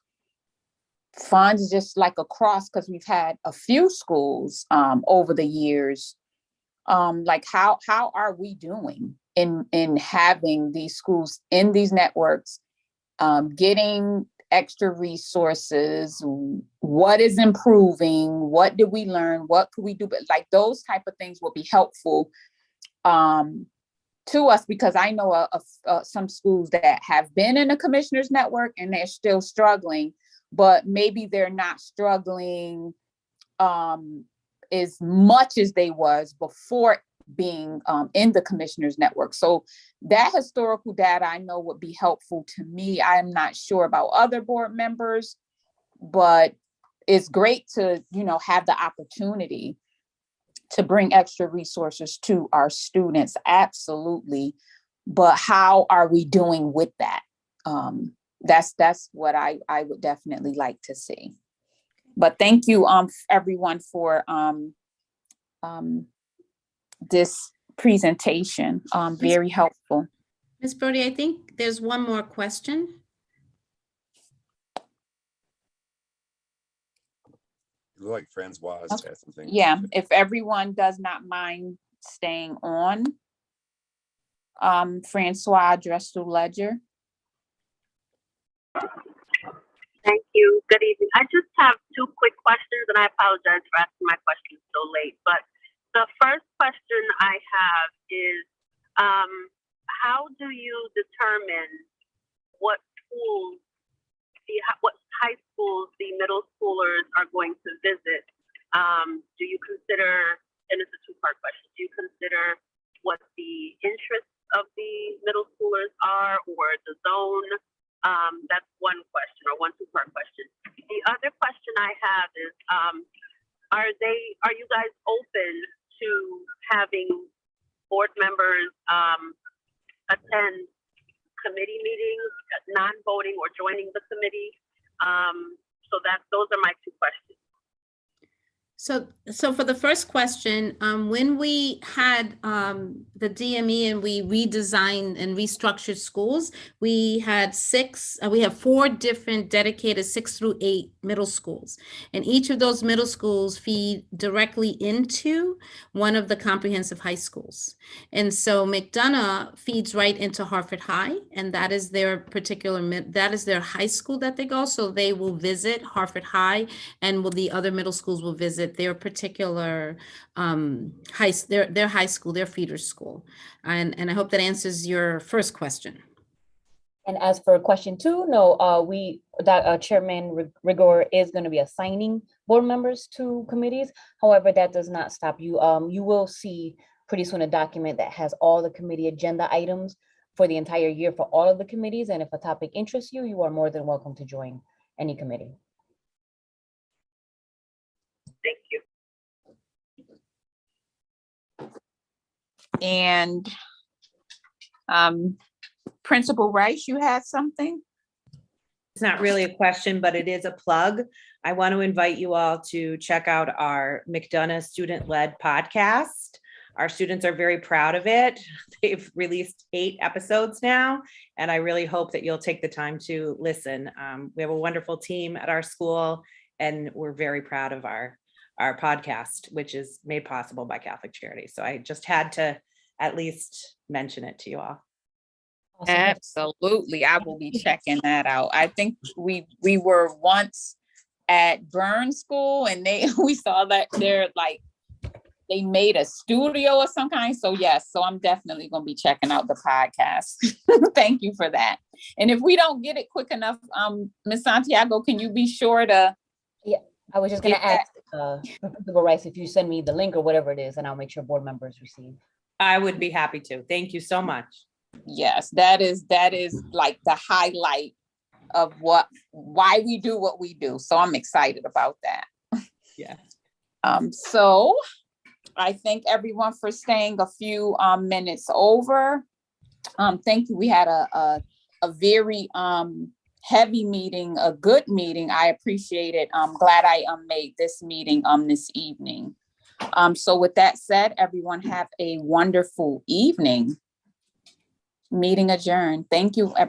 funds just like across, because we've had a few schools over the years like how are we doing in having these schools in these networks, getting extra resources, what is improving, what did we learn, what could we do, but like those type of things will be helpful to us, because I know of some schools that have been in a commissioners network and they're still struggling, but maybe they're not struggling as much as they was before being in the commissioners network. So that historical data I know would be helpful to me. I am not sure about other board members, but it's great to, you know, have the opportunity to bring extra resources to our students. Absolutely. But how are we doing with that? That's what I would definitely like to see. But thank you everyone for this presentation. Very helpful. Ms. Brody, I think there's one more question. It looked like Francois Okay. had something. Yeah, if everyone does not mind staying on. Francois Dressel-Ledger. Thank you. Good evening. I just have two quick questions, and I apologize for asking my questions so late. But the first question I have is, how do you determine what schools, what high schools the middle schoolers are going to visit? Do you consider, and it's a two-part question, do you consider what the interests of the middle schoolers are, or the zone? That's one question, or one two-part question. The other question I have is, are you guys open to having board members attend committee meetings, non-voting or joining the committee? So those are my two questions. So for the first question, when we had the DME and we redesigned and restructured schools, we have 4 different dedicated 6 through 8 middle schools. And each of those middle schools feed directly into one of the comprehensive high schools. And so McDonough feeds right into Hartford High, and that is their that is their high school that they go. So they will visit Hartford High, and the other middle schools will visit their particular their high school, their feeder school. And I hope that answers your first question. And as for question 2, no, Chairman Rigor is going to be assigning board members to committees. However, that does not stop you. You will see pretty soon a document that has all the committee agenda items for the entire year for all of the committees. And if a topic interests you, you are more than welcome to join any committee. Thank you. And Principal Rice, you had something? It's not really a question, but it is a plug. I want to invite you all to check out our McDonough student-led podcast. Our students are very proud of it. They've released 8 episodes now, and I really hope that you'll take the time to listen. We have a wonderful team at our school, and we're very proud of our podcast, which is made possible by Catholic Charities. So I just had to at least mention it to you all. Awesome. Absolutely. I will be checking that out. I think we were once at Burn School, and we saw that they made a studio of some kind. So yes, so I'm definitely going to be checking out the podcast. Thank you for that. And if we don't get it quick enough, Ms. Santiago, can you be sure to? Yeah, I was just going to ask Principal Rice if you send me the link or whatever it is, and I'll make sure board members receive. I would be happy to. Thank you so much. Yes, that is like the highlight of why we do what we do. So I'm excited about that. Yeah. So I thank everyone for staying a few minutes over. Thank you. We had a very heavy meeting, a good meeting. I appreciate it. I'm glad I made this meeting this evening. So with that said, everyone have a wonderful evening. Meeting adjourned. Thank you.